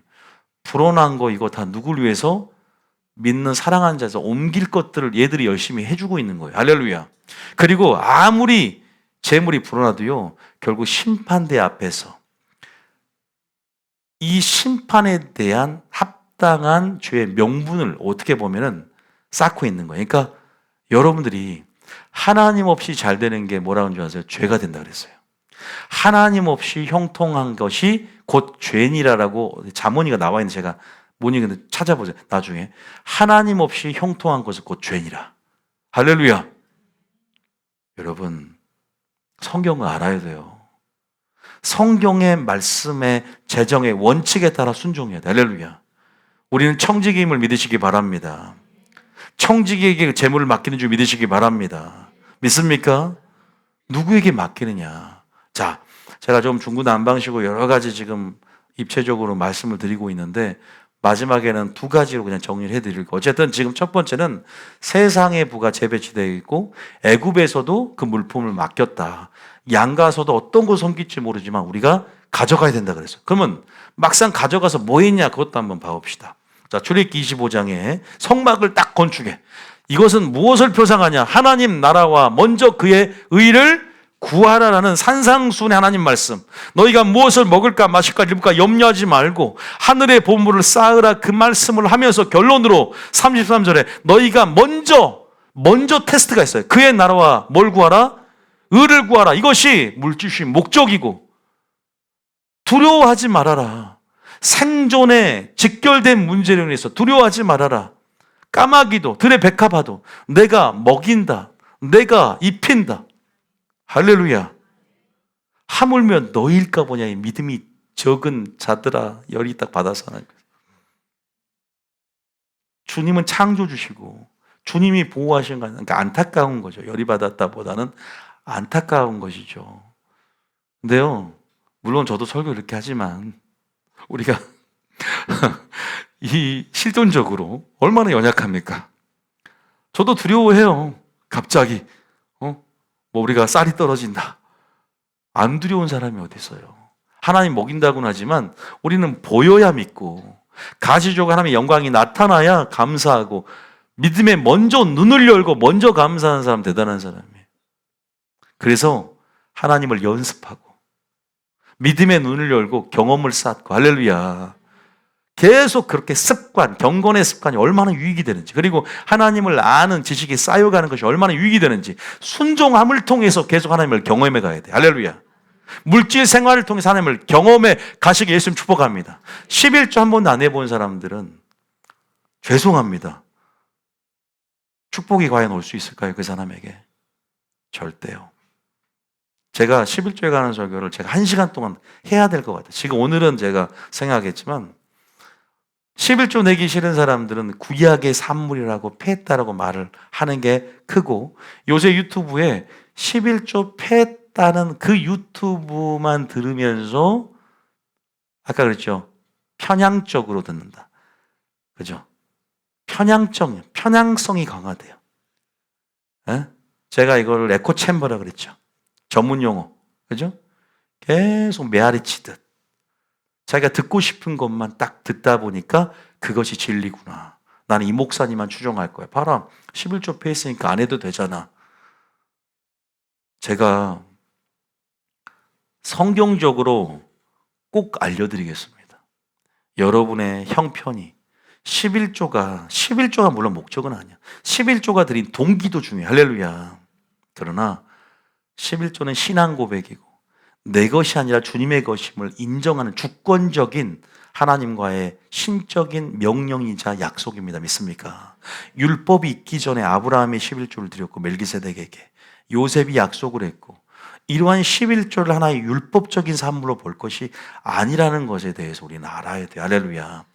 불어난 거 이거 다 누굴 위해서? 믿는 사랑하는 자에서 옮길 것들을 얘들이 열심히 해주고 있는 거예요. 할렐루야. 그리고 아무리 재물이 불어나도요, 결국 심판대 앞에서 이 심판에 대한 합당한 죄의 명분을 어떻게 보면은 쌓고 있는 거예요. 그러니까 여러분들이 하나님 없이 잘 되는 게 뭐라는 줄 아세요? 죄가 된다 그랬어요. 하나님 없이 형통한 것이 곧 죄니라라고 잠언이가 나와 있는, 제가 못 읽는데 찾아보세요. 나중에 하나님 없이 형통한 것은 곧 죄니라. 할렐루야. 여러분, 성경을 알아야 돼요. 성경의 말씀의 재정의 원칙에 따라 순종해야 돼. 할렐루야. 우리는 청지기임을 믿으시기 바랍니다. 청지기에게 재물을 맡기는 줄 믿으시기 바랍니다. 믿습니까? 누구에게 맡기느냐. 자, 제가 좀 중구난방식으로 여러 가지 지금 입체적으로 말씀을 드리고 있는데, 마지막에는 두 가지로 그냥 정리를 해드릴게요. 어쨌든 지금 첫 번째는 세상의 부가 재배치되어 있고 애굽에서도 그 물품을 맡겼다. 양가서도 어떤 거 섬길지 모르지만 우리가 가져가야 된다 그랬어요. 그러면 막상 가져가서 뭐 했냐, 그것도 한번 봐봅시다. 자, 출애굽기 25장에 성막을 딱 건축해. 이것은 무엇을 표상하냐? 하나님 나라와 먼저 그의 의를 구하라라는 산상수훈의 하나님 말씀. 너희가 무엇을 먹을까 마실까 입을까 염려하지 말고 하늘의 보물을 쌓으라, 그 말씀을 하면서 결론으로 33절에 너희가 먼저 테스트가 있어요. 그의 나라와 뭘 구하라? 의를 구하라. 이것이 물질주의 목적이고 두려워하지 말아라. 생존에 직결된 문제로 인해서 두려워하지 말아라. 까마귀도 들의 백합화도 내가 먹인다. 내가 입힌다. 할렐루야. 하물며 너희일까 보냐. 이 믿음이 적은 자들아 열이 딱 받아서 하나님. 주님은 창조주시고 주님이 보호하신 거 그러니까 안타까운 거죠. 열이 받았다보다는 안타까운 것이죠. 근데요, 물론 저도 설교 이렇게 하지만 우리가 이 실존적으로 얼마나 연약합니까? 저도 두려워해요. 갑자기 뭐 우리가 쌀이 떨어진다. 안 두려운 사람이 어디 있어요? 하나님 먹인다고는 하지만 우리는 보여야 믿고 가시적으로 하나님의 영광이 나타나야 감사하고 믿음에 먼저 눈을 열고 먼저 감사하는 사람 대단한 사람이에요. 그래서 하나님을 연습하고 믿음의 눈을 열고 경험을 쌓고 할렐루야. 계속 그렇게 습관, 경건의 습관이 얼마나 유익이 되는지 그리고 하나님을 아는 지식이 쌓여가는 것이 얼마나 유익이 되는지 순종함을 통해서 계속 하나님을 경험해 가야 돼. 할렐루야. 물질 생활을 통해서 하나님을 경험해 가시게 예수님 축복합니다. 11조 한 번도 안 해본 사람들은 죄송합니다. 축복이 과연 올 수 있을까요? 그 사람에게? 절대요. 제가 11조에 관한 설교를 제가 1시간 동안 해야 될 것 같아요. 지금 오늘은 제가 생각했지만 11조 내기 싫은 사람들은 구약의 산물이라고 패했다라고 말을 하는 게 크고 요새 유튜브에 11조 패했다는 그 유튜브만 들으면서 아까 그랬죠. 편향적으로 듣는다. 그죠? 편향성이 강화돼요. 에? 제가 이걸 에코 챔버라 그랬죠. 전문 용어. 그죠? 계속 메아리 치듯. 자기가 듣고 싶은 것만 딱 듣다 보니까 그것이 진리구나. 나는 이 목사님만 추종할 거야. 봐라. 11조 패했으니까 안 해도 되잖아. 제가 성경적으로 꼭 알려드리겠습니다. 여러분의 형편이 11조가 물론 목적은 아니야. 11조가 드린 동기도 중요해. 할렐루야. 그러나 11조는 신앙 고백이고 내 것이 아니라 주님의 것임을 인정하는 주권적인 하나님과의 신적인 명령이자 약속입니다. 믿습니까? 율법이 있기 전에 아브라함이 11조를 드렸고 멜기세덱에게 요셉이 약속을 했고 이러한 11조를 하나의 율법적인 산물로 볼 것이 아니라는 것에 대해서 우리는 알아야 돼요. 할렐루야.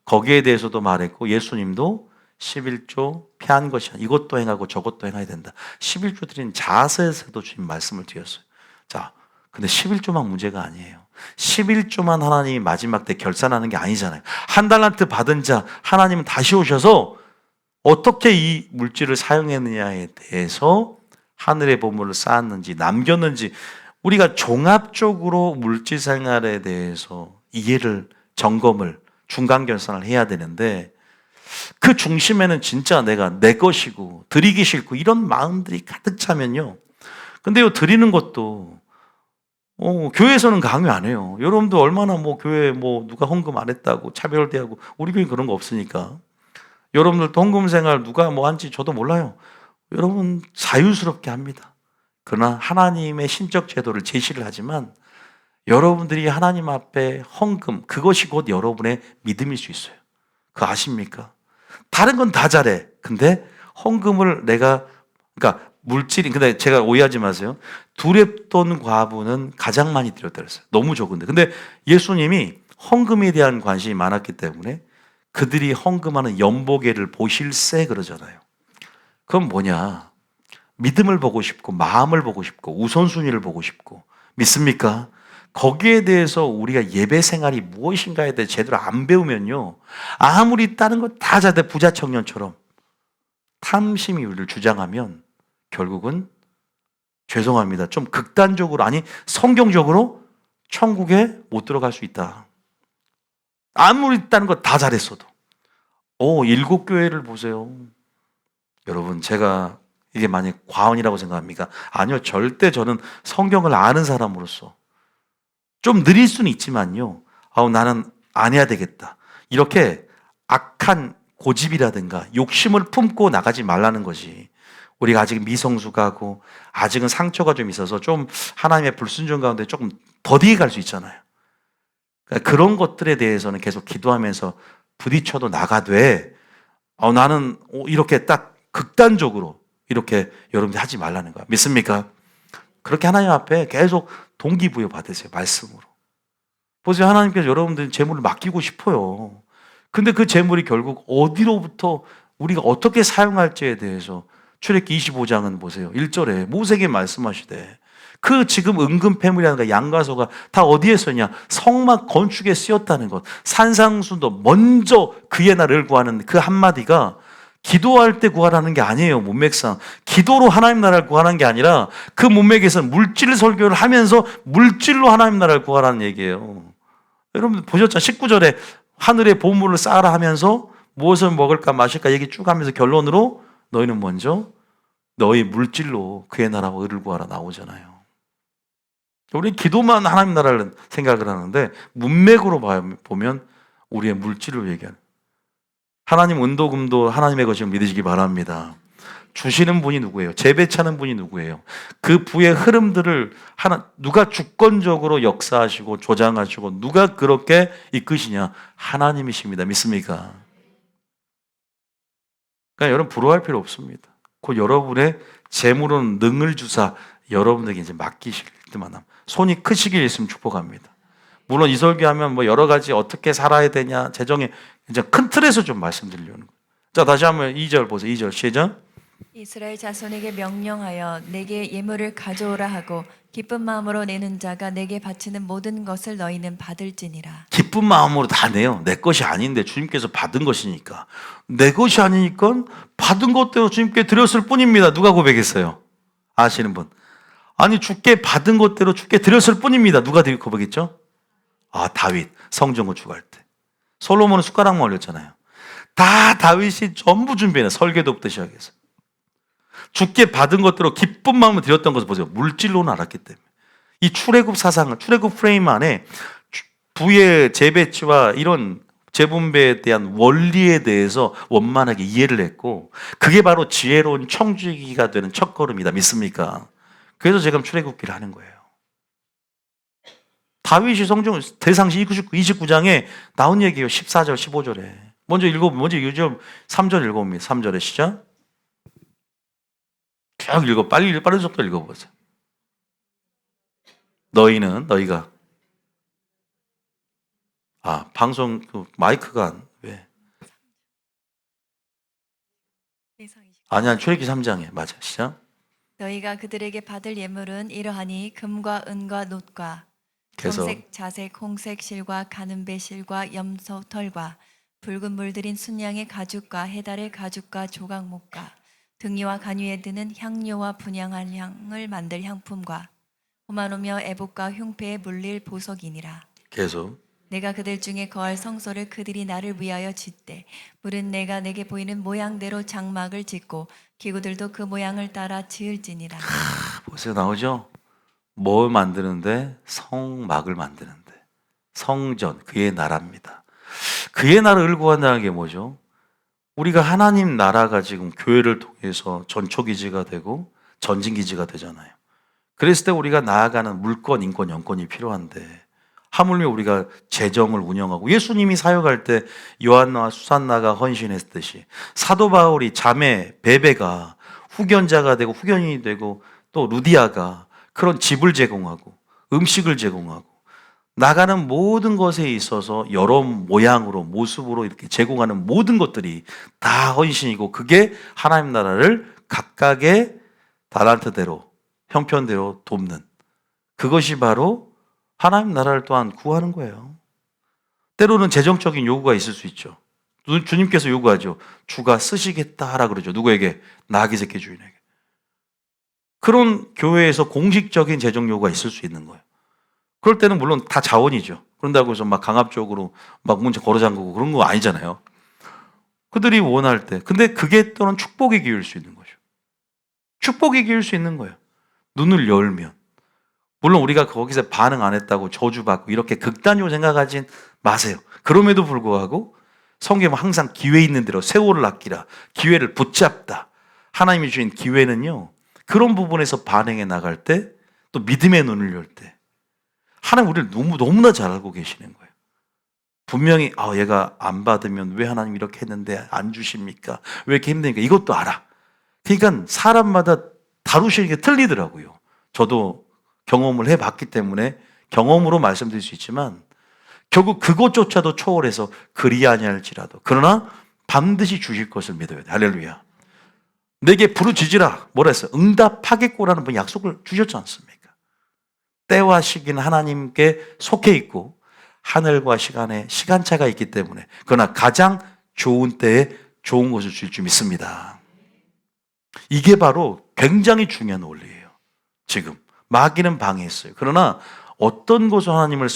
거기에 대해서도 말했고 예수님도 11조 패한 것이 아니라 이것도 행하고 저것도 행해야 된다. 11조 드린 자세에서도 주님 말씀을 드렸어요. 자, 근데 11조만 문제가 아니에요. 11조만 하나님이 마지막 때 결산하는 게 아니잖아요. 한 달란트 받은 자 하나님은 다시 오셔서 어떻게 이 물질을 사용했느냐에 대해서 하늘의 보물을 쌓았는지 남겼는지 우리가 종합적으로 물질 생활에 대해서 이해를 점검을 중간 결산을 해야 되는데 그 중심에는 진짜 내가 내 것이고 드리기 싫고 이런 마음들이 가득 차면요. 근데요 드리는 것도 교회에서는 강요 안 해요. 여러분도 얼마나 교회 누가 헌금 안 했다고 차별대하고 우리 교회 그런 거 없으니까 여러분들도 헌금 생활 누가 한지 저도 몰라요. 여러분 자유스럽게 합니다. 그러나 하나님의 신적 제도를 제시를 하지만 여러분들이 하나님 앞에 헌금 그것이 곧 여러분의 믿음일 수 있어요. 그거 아십니까? 다른 건 다 잘해. 근데 헌금을 그러니까 물질이 근데 제가 오해하지 마세요. 두렙돈 과부는 가장 많이 드렸다 그랬어요. 너무 적은데. 근데 예수님이 헌금에 대한 관심이 많았기 때문에 그들이 헌금하는 연보계를 보실세 그러잖아요. 그건 뭐냐? 믿음을 보고 싶고 마음을 보고 싶고 우선순위를 보고 싶고 믿습니까? 거기에 대해서 우리가 예배 생활이 무엇인가에 대해 제대로 안 배우면요. 아무리 다른 거 다 잘돼 부자 청년처럼 탐심이 우리를 주장하면 결국은 죄송합니다. 좀 극단적으로 아니 성경적으로 천국에 못 들어갈 수 있다. 아무리 다른 거 다 잘했어도. 7교회를 보세요. 여러분 제가 이게 만약 과언이라고 생각합니까? 아니요. 절대 저는 성경을 아는 사람으로서 좀 느릴 수는 있지만요. 나는 안 해야 되겠다. 이렇게 악한 고집이라든가 욕심을 품고 나가지 말라는 것이 우리가 아직 미성숙하고 아직은 상처가 좀 있어서 좀 하나님의 불순종 가운데 조금 더디게 갈 수 있잖아요. 그러니까 그런 것들에 대해서는 계속 기도하면서 부딪혀도 나가되 나는 이렇게 딱 극단적으로 이렇게 여러분들 하지 말라는 거야. 믿습니까? 그렇게 하나님 앞에 계속 동기부여 받으세요. 말씀으로. 보세요. 하나님께서 여러분들 재물을 맡기고 싶어요. 근데 그 재물이 결국 어디로부터 우리가 어떻게 사용할지에 대해서 출애굽기 25장은 보세요. 1절에 모세에게 말씀하시되 그 지금 은금 패물이라는 거 양과소가 다 어디에 쓰였냐? 성막 건축에 쓰였다는 것. 산상수도 먼저 그의 나를 구하는 그 한마디가 기도할 때 구하라는 게 아니에요. 문맥상 기도로 하나님 나라를 구하는 게 아니라 그 문맥에서 물질 설교를 하면서 물질로 하나님 나라를 구하라는 얘기예요. 여러분 보셨죠? 19절에 하늘의 보물을 쌓아라 하면서 무엇을 먹을까 마실까 얘기 쭉 하면서 결론으로 너희는 먼저 너희 물질로 그의 나라와 의를 구하라 나오잖아요. 우리 기도만 하나님 나라를 생각을 하는데 문맥으로 보면 우리의 물질을 얘기하는 하나님 은도금도 하나님의 것을 믿으시기 바랍니다. 주시는 분이 누구예요? 재배차는 분이 누구예요? 그 부의 흐름들을 누가 주권적으로 역사하시고 조장하시고 누가 그렇게 이끄시냐? 하나님이십니다. 믿습니까? 그러니까 여러분 부러워할 필요 없습니다. 그 여러분의 재물은 능을 주사 여러분에게 이제 맡기실 때만 하면 손이 크시길 예수님 축복합니다. 물론 이 설교하면 뭐 여러 가지 어떻게 살아야 되냐 재정에 이제 큰 틀에서 좀 말씀드리려는 거예요. 자 다시 한번 2절 보세요. 2절 시작. 이스라엘 자손에게 명령하여 내게 예물을 가져오라 하고 기쁜 마음으로 내는 자가 내게 바치는 모든 것을 너희는 받을지니라. 기쁜 마음으로 다 내요. 내 것이 아닌데 주님께서 받은 것이니까. 내 것이 아니니까 받은 것대로 주님께 드렸을 뿐입니다. 누가 고백했어요? 아시는 분? 아니 주께 받은 것대로 주께 드렸을 뿐입니다. 누가 고백했죠? 다윗 성전 건축할 때. 솔로몬은 숟가락만 올렸잖아요. 다 다윗이 전부 준비해요. 설계도부터 시작해서. 주께 받은 것대로 기쁜 마음을 드렸던 것을 보세요. 물질로는 알았기 때문에. 이 출애굽 사상을, 출애굽 프레임 안에 부의 재배치와 이런 재분배에 대한 원리에 대해서 원만하게 이해를 했고 그게 바로 지혜로운 청지기가 되는 첫걸음이다. 믿습니까? 그래서 제가 출애굽기를 하는 거예요. 다윗이 성경 대상시 29장에 나온 얘기예요. 14절, 15절에. 먼저 2절, 3절 읽어봅니다. 3절에 시작. 쭉 읽어. 빠른 속도로 읽어보세요. 너희가. 방송, 마이크가 왜? 아니야, 출애굽기 3장에. 맞아. 시작. 너희가 그들에게 받을 예물은 이러하니 금과 은과 놋과 그래서 청색, 자색, 홍색 실과 가는배 실과 염소 털과 붉은 물들인 순양의 가죽과 해달의 가죽과 조각목과 등이와 간위에 드는 향료와 분향한 향을 만들 향품과 호마노며 애복과 흉패에 물릴 보석이니라. 계속. 내가 그들 중에 거할 성소를 그들이 나를 위하여 짓되 물은 내가 내게 보이는 모양대로 장막을 짓고 기구들도 그 모양을 따라 지을지니라. 보세요. 나오죠? 뭘 만드는데? 성막을 만드는데. 성전, 그의 나라입니다. 그의 나라를 구한다는 게 뭐죠? 우리가 하나님 나라가 지금 교회를 통해서 전초기지가 되고 전진기지가 되잖아요. 그랬을 때 우리가 나아가는 물권, 인권, 영권이 필요한데 하물며 우리가 재정을 운영하고 예수님이 사역할 때 요한나와 수산나가 헌신했듯이 사도 바울이 자매 베베가 후견자가 되고 후견인이 되고 또 루디아가 그런 집을 제공하고 음식을 제공하고 나가는 모든 것에 있어서 여러 모양으로 모습으로 이렇게 제공하는 모든 것들이 다 헌신이고 그게 하나님 나라를 각각의 달란트대로 형편대로 돕는 그것이 바로 하나님 나라를 또한 구하는 거예요. 때로는 재정적인 요구가 있을 수 있죠. 주님께서 요구하죠. 주가 쓰시겠다 하라 그러죠. 누구에게? 나귀 새끼 주인에게. 그런 교회에서 공식적인 재정 요구가 있을 수 있는 거예요. 그럴 때는 물론 다 자원이죠. 그런다고 해서 막 강압적으로 막 문제 걸어 잠그고 그런 거 아니잖아요. 그들이 원할 때. 근데 그게 또는 축복의 기회일 수 있는 거죠. 축복의 기회일 수 있는 거예요. 눈을 열면. 물론 우리가 거기서 반응 안 했다고 저주받고 이렇게 극단적으로 생각하진 마세요. 그럼에도 불구하고 성경은 항상 기회 있는 대로 세월을 아끼라, 기회를 붙잡다. 하나님이 주신 기회는요, 그런 부분에서 반응해 나갈 때, 또 믿음의 눈을 열 때, 하나님 우리를 너무나 잘 알고 계시는 거예요. 분명히 얘가 안 받으면 왜 하나님 이렇게 했는데 안 주십니까? 왜 이렇게 힘드니까 이것도 알아. 그러니까 사람마다 다루시는 게 틀리더라고요. 저도 경험을 해봤기 때문에 경험으로 말씀드릴 수 있지만 결국 그것조차도 초월해서 그리 아니할지라도 그러나 반드시 주실 것을 믿어야 돼. 할렐루야. 내게 부르짖으라. 뭐라 했어요? 응답하겠고라는 뭐 약속을 주셨지 않습니까? 때와 시기는 하나님께 속해 있고 하늘과 시간에 시간차가 있기 때문에 그러나 가장 좋은 때에 좋은 것을 줄 줄 믿습니다. 이게 바로 굉장히 중요한 원리예요. 지금 마귀는 방해했어요. 그러나 어떤 것을 하나님을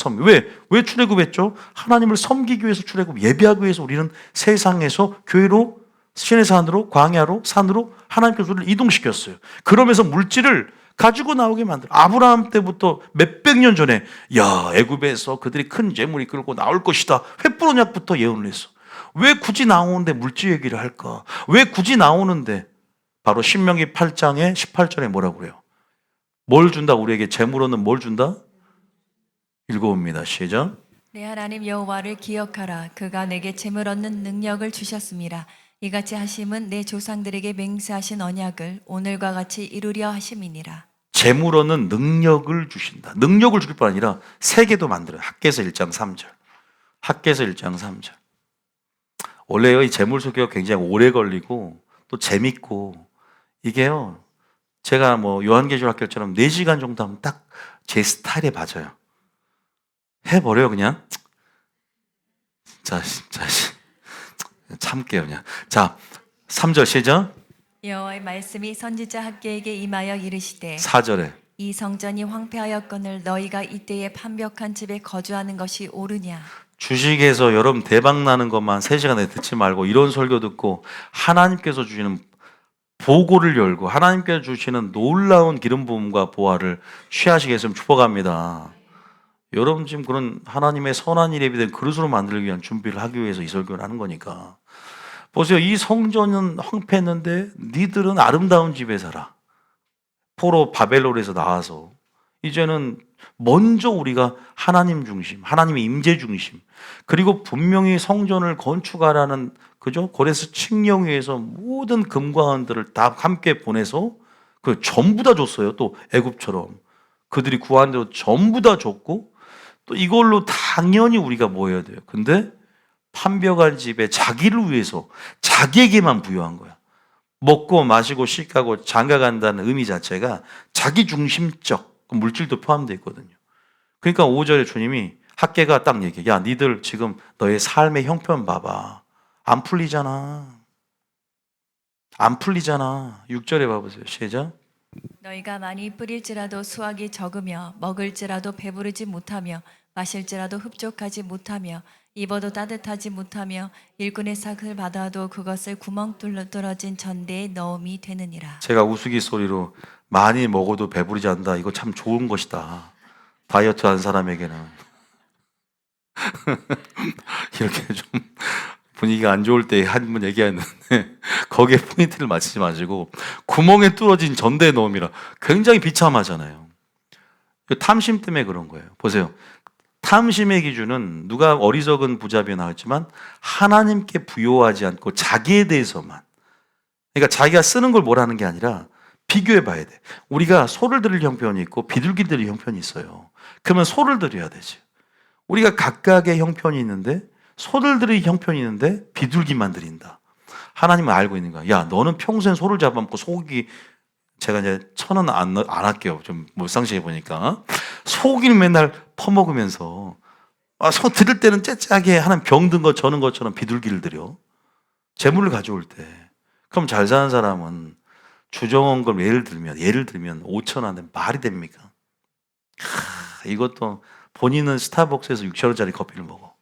왜 출애굽했죠? 하나님을 섬기기 위해서 출애굽, 예배하기 위해서 우리는 세상에서 교회로, 신의 산으로, 광야로, 산으로 하나님께서 우리를 이동시켰어요. 그러면서 물질을 가지고 나오게 만들어. 아브라함 때부터 몇백 년 전에 애굽에서 그들이 큰 재물이 끌고 나올 것이다. 횃불 언약부터 예언을 했어. 왜 굳이 나오는데 물질 얘기를 할까? 왜 굳이 나오는데 바로 신명기 8장에 18절에 뭐라고 그래요? 뭘 준다? 우리에게 재물로는 뭘 준다? 읽어봅니다. 시작. 내 하나님 여호와를 기억하라. 그가 내게 재물 얻는 능력을 주셨습니다. 이같이 하심은 내 조상들에게 맹세하신 언약을 오늘과 같이 이루려 하심이니라. 재물로는 능력을 주신다. 능력을 줄 뿐 아니라 세계도 만들어요. 학개서 1장 3절. 학개서 1장 3절. 원래요, 이 재물 소개가 굉장히 오래 걸리고 또 재밌고 이게요, 제가 뭐 요한계시록 학교처럼 4시간 정도 하면 딱 제 스타일에 맞아요. 해버려요, 그냥. 자, 참게요, 그냥. 자, 3절 시작. 여호와의 말씀이 선지자 학개에게 임하여 이르시되 4절에 이 성전이 황폐하였거늘 너희가 이때에 판벽한 집에 거주하는 것이 옳으냐. 주식에서 여러분 대박 나는 것만 3시간에 듣지 말고 이런 설교 듣고 하나님께서 주시는 보고를 열고 하나님께서 주시는 놀라운 기름 부음과 보화를 취하시겠으면 축복합니다. 여러분 지금 그런 하나님의 선한 일에 비된 그릇으로 만들기 위한 준비를 하기 위해서 이 설교를 하는 거니까. 보세요. 이 성전은 황폐했는데 니들은 아름다운 집에 살아. 포로 바벨론에서 나와서 이제는 먼저 우리가 하나님 중심, 하나님의 임재 중심, 그리고 분명히 성전을 건축하라는 그죠? 고레스 칙령위에서 모든 금과 은들을 다 함께 보내서 그 전부 다 줬어요. 또 애굽처럼 그들이 구한 대로 전부 다 줬고 또 이걸로 당연히 우리가 뭐 해야 돼요? 근데 판벽한 집에 자기를 위해서 자기에게만 부여한 거야. 먹고 마시고 씻고 장가간다는 의미 자체가 자기 중심적 물질도 포함되어 있거든요. 그러니까 5절에 주님이 학개가 딱 얘기해. 야, 니들 지금 너의 삶의 형편 봐봐. 안 풀리잖아. 안 풀리잖아. 6절에 봐보세요. 시작. 너희가 많이 뿌릴지라도 수확이 적으며 먹을지라도 배부르지 못하며 마실지라도 흡족하지 못하며 입어도 따뜻하지 못하며 일꾼의 삭을 받아도 그것을 구멍 뚫어진 전대에 넣음이 되느니라. 제가 우스갯소리로 많이 먹어도 배부르지 않는다. 이거 참 좋은 것이다. 다이어트 한 사람에게는. 이렇게 좀 분위기가 안 좋을 때 한 번 얘기했는데 거기에 포인트를 맞추지 마시고 구멍에 뚫어진 전대에 넣음이라 굉장히 비참하잖아요. 탐심 때문에 그런 거예요. 보세요. 탐심의 기준은 누가 어리석은 부자비에 나왔지만 하나님께 부여하지 않고 자기에 대해서만, 그러니까 자기가 쓰는 걸 뭐라는 게 아니라 비교해 봐야 돼. 우리가 소를 들일 형편이 있고 비둘기 들일 형편이 있어요. 그러면 소를 들여야 되지. 우리가 각각의 형편이 있는데 소를 들일 형편이 있는데 비둘기만 들인다. 하나님은 알고 있는 거야. 야, 너는 평생 소를 잡아먹고 소고기, 제가 이제 1,000원 안 할게요. 좀 몰상식해 보니까. 소고기는 맨날 퍼먹으면서 소 들을 때는 째짜게 하는 병든 거 저는 것처럼 비둘기를 들여. 재물을 가져올 때. 그럼 잘 사는 사람은 주정원금 예를 들면 5,000원인데 말이 됩니까? 이것도 본인은 스타벅스에서 6,000원짜리 커피를 먹어.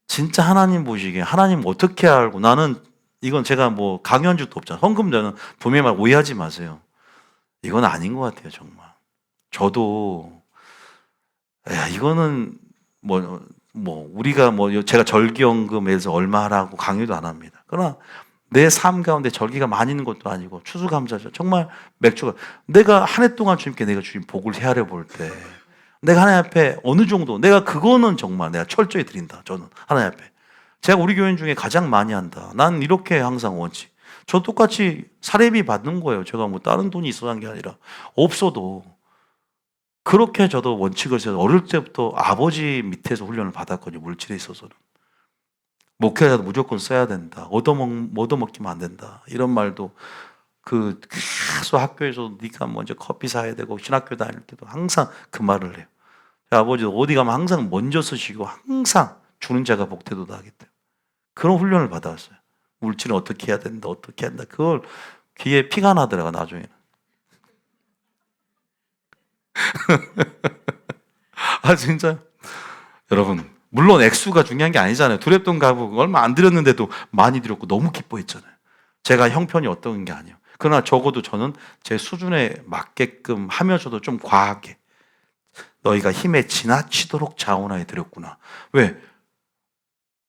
진짜 하나님 보시기에 하나님 어떻게 알고, 나는 이건 제가 뭐 강요한 적도 없잖아요. 헌금자는 분명히 말 오해하지 마세요. 이건 아닌 것 같아요, 정말. 저도 이거는 우리가 제가 절기연금에서 얼마 하라고 강요도 안 합니다. 그러나 내 삶 가운데 절기가 많이 있는 것도 아니고 추수감사절 정말 맥주가 내가 한 해 동안 주님께 내가 주님 복을 헤아려 볼 때 내가 하나님 앞에 어느 정도 내가 그거는 정말 내가 철저히 드린다. 저는 하나님 앞에 제가 우리 교인 중에 가장 많이 한다. 난 이렇게 항상 원칙. 저 똑같이 사례비 받는 거예요. 제가 뭐 다른 돈이 있어서 한 게 아니라 없어도 그렇게 저도 원칙을 세워서 어릴 때부터 아버지 밑에서 훈련을 받았거든요. 물질에 있어서는. 목회자도 무조건 써야 된다. 얻어먹기만 안 된다. 이런 말도 계속 학교에서 네가 먼저 커피 사야 되고 신학교 다닐 때도 항상 그 말을 해요. 아버지도 어디 가면 항상 먼저 쓰시고 항상 주는 자가 복되도다 하기 때문에 그런 훈련을 받았어요. 물질은 어떻게 해야 된다. 어떻게 한다. 그걸 귀에 피가 나더라고 나중에는. 아 진짜 여러분 물론 액수가 중요한 게 아니잖아요. 두랩돈 가구 얼마 안 들였는데도 많이 들였고 너무 기뻐했잖아요. 제가 형편이 어떤 게 아니에요. 그러나 적어도 저는 제 수준에 맞게끔 하면서도 좀 과하게 너희가 힘에 지나치도록 자원하여 드렸구나. 왜?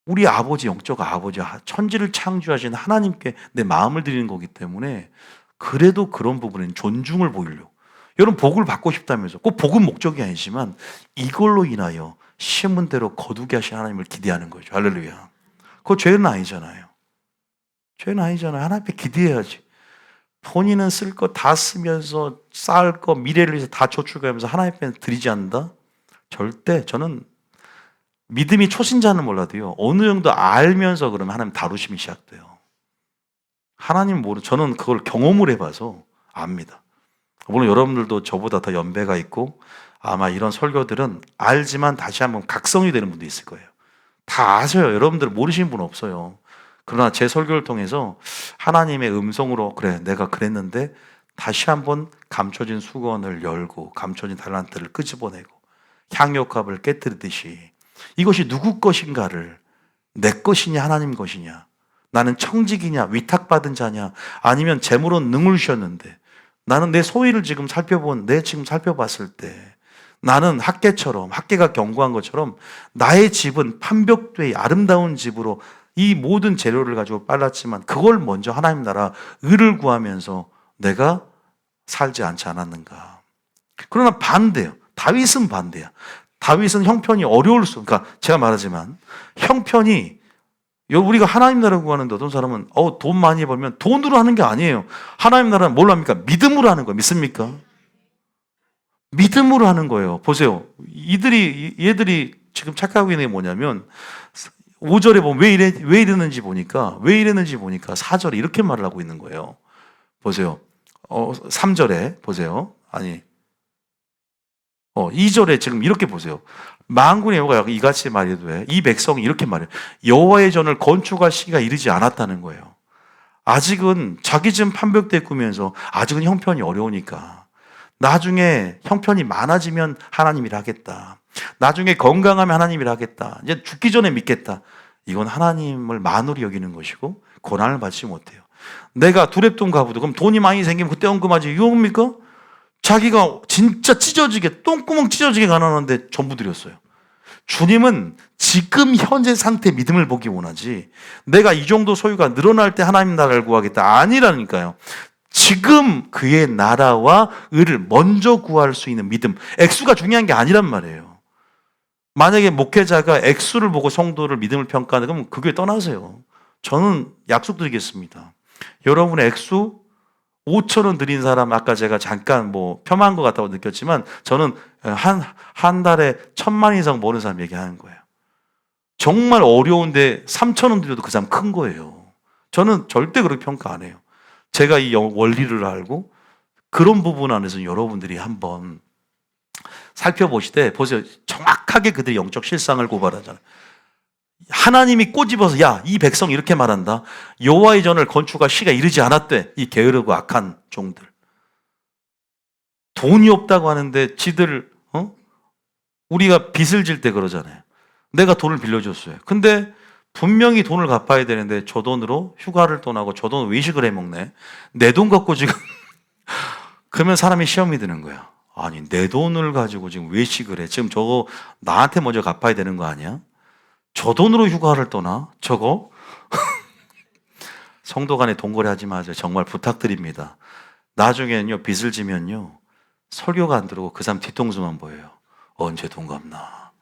우리 아버지 영적 아버지 천지를 창조하신 하나님께 내 마음을 드리는 거기 때문에 그래도 그런 부분엔 존중을 보이려고. 여러분 복을 받고 싶다면서 꼭 복은 목적이 아니지만 이걸로 인하여 심은 대로 거두게 하신 하나님을 기대하는 거죠. 할렐루야. 그거 죄는 아니잖아요. 죄는 아니잖아요. 하나님 앞에 기대해야지. 본인은 쓸 거 다 쓰면서 쌓을 거 미래를 위해서 다 저축하면서 하나님 앞에 드리지 않는다? 절대 저는 믿음이 초신자는 몰라도요. 어느 정도 알면서 그러면 하나님 다루심이 시작돼요. 하나님 저는 그걸 경험을 해봐서 압니다. 물론 여러분들도 저보다 더 연배가 있고 아마 이런 설교들은 알지만 다시 한번 각성이 되는 분도 있을 거예요. 다 아세요. 여러분들 모르시는 분 없어요. 그러나 제 설교를 통해서 하나님의 음성으로 그래 내가 그랬는데 다시 한번 감춰진 수건을 열고 감춰진 달란트를 끄집어내고 향유컵을 깨뜨리듯이 이것이 누구 것인가를 내 것이냐 하나님 것이냐 나는 청직이냐 위탁받은 자냐 아니면 재물은 능을 주셨는데 나는 내 소위를 지금 지금 살펴봤을 때 나는 학계가 견고한 것처럼 나의 집은 판벽되이 아름다운 집으로 이 모든 재료를 가지고 빨랐지만 그걸 먼저 하나님 나라 의를 구하면서 내가 살지 않지 않았는가. 그러나 반대예요. 다윗은 반대야. 다윗은 형편이 그러니까 제가 말하지만 형편이 우리가 하나님 나라 구하는데 어떤 사람은 돈 많이 벌면 돈으로 하는 게 아니에요. 하나님 나라는 뭘 합니까? 믿음으로 하는 거예요. 믿습니까? 믿음으로 하는 거예요. 보세요. 얘들이 지금 착각하고 있는 게 뭐냐면 5절에 보면 왜 이랬는지 보니까 4절에 이렇게 말을 하고 있는 거예요. 보세요. 3절에 보세요. 2절에 지금 이렇게 보세요. 만군의 여호와가 이같이 말해도 이 백성이 이렇게 말해요. 여호와의 전을 건축할 시기가 이르지 않았다는 거예요. 아직은 자기 집 판벽대 꾸면서 아직은 형편이 어려우니까 나중에 형편이 많아지면 하나님이라 하겠다. 나중에 건강하면 하나님이라 하겠다. 이제 죽기 전에 믿겠다. 이건 하나님을 만으로 여기는 것이고 고난을 받지 못해요. 내가 두랩돈 가부도 그럼 돈이 많이 생기면 그때 언금하지. 이거 뭡니까? 자기가 진짜 똥구멍 찢어지게 가난한데 전부 드렸어요. 주님은 지금 현재 상태 믿음을 보기 원하지 내가 이 정도 소유가 늘어날 때 하나님 나라를 구하겠다 아니라니까요. 지금 그의 나라와 의를 먼저 구할 수 있는 믿음 액수가 중요한 게 아니란 말이에요. 만약에 목회자가 액수를 보고 성도를 믿음을 평가하는 그러면 그게 떠나세요. 저는 약속드리겠습니다. 여러분의 액수 5,000원 드린 사람 아까 제가 잠깐 폄하한 것 같다고 느꼈지만 저는 한 달에 1,000만 이상 버는 사람 얘기하는 거예요. 정말 어려운데 3,000원 드려도 그 사람 큰 거예요. 저는 절대 그렇게 평가 안 해요. 제가 이 원리를 알고 그런 부분 안에서 여러분들이 한번 살펴보시되 보세요. 정확하게 그들의 영적 실상을 고발하잖아요. 하나님이 꼬집어서 이 백성이 이렇게 말한다. 여호와의 전을 건축할 시가 이르지 않았대. 이 게으르고 악한 종들. 돈이 없다고 하는데 지들 우리가 빚을 질 때 그러잖아요. 내가 돈을 빌려줬어요. 근데 분명히 돈을 갚아야 되는데 저 돈으로 휴가를 떠나고 저 돈으로 외식을 해먹네. 내 돈 갖고 지금 그러면 사람이 시험이 드는 거야. 아니 내 돈을 가지고 지금 외식을 해. 지금 저거 나한테 먼저 갚아야 되는 거 아니야? 저 돈으로 휴가를 떠나? 저거? 성도 간에 동거래 하지 마세요. 정말 부탁드립니다. 나중에는요, 빚을 지면요, 설교가 안 들어오고 그 사람 뒤통수만 보여요. 언제 돈 갚나.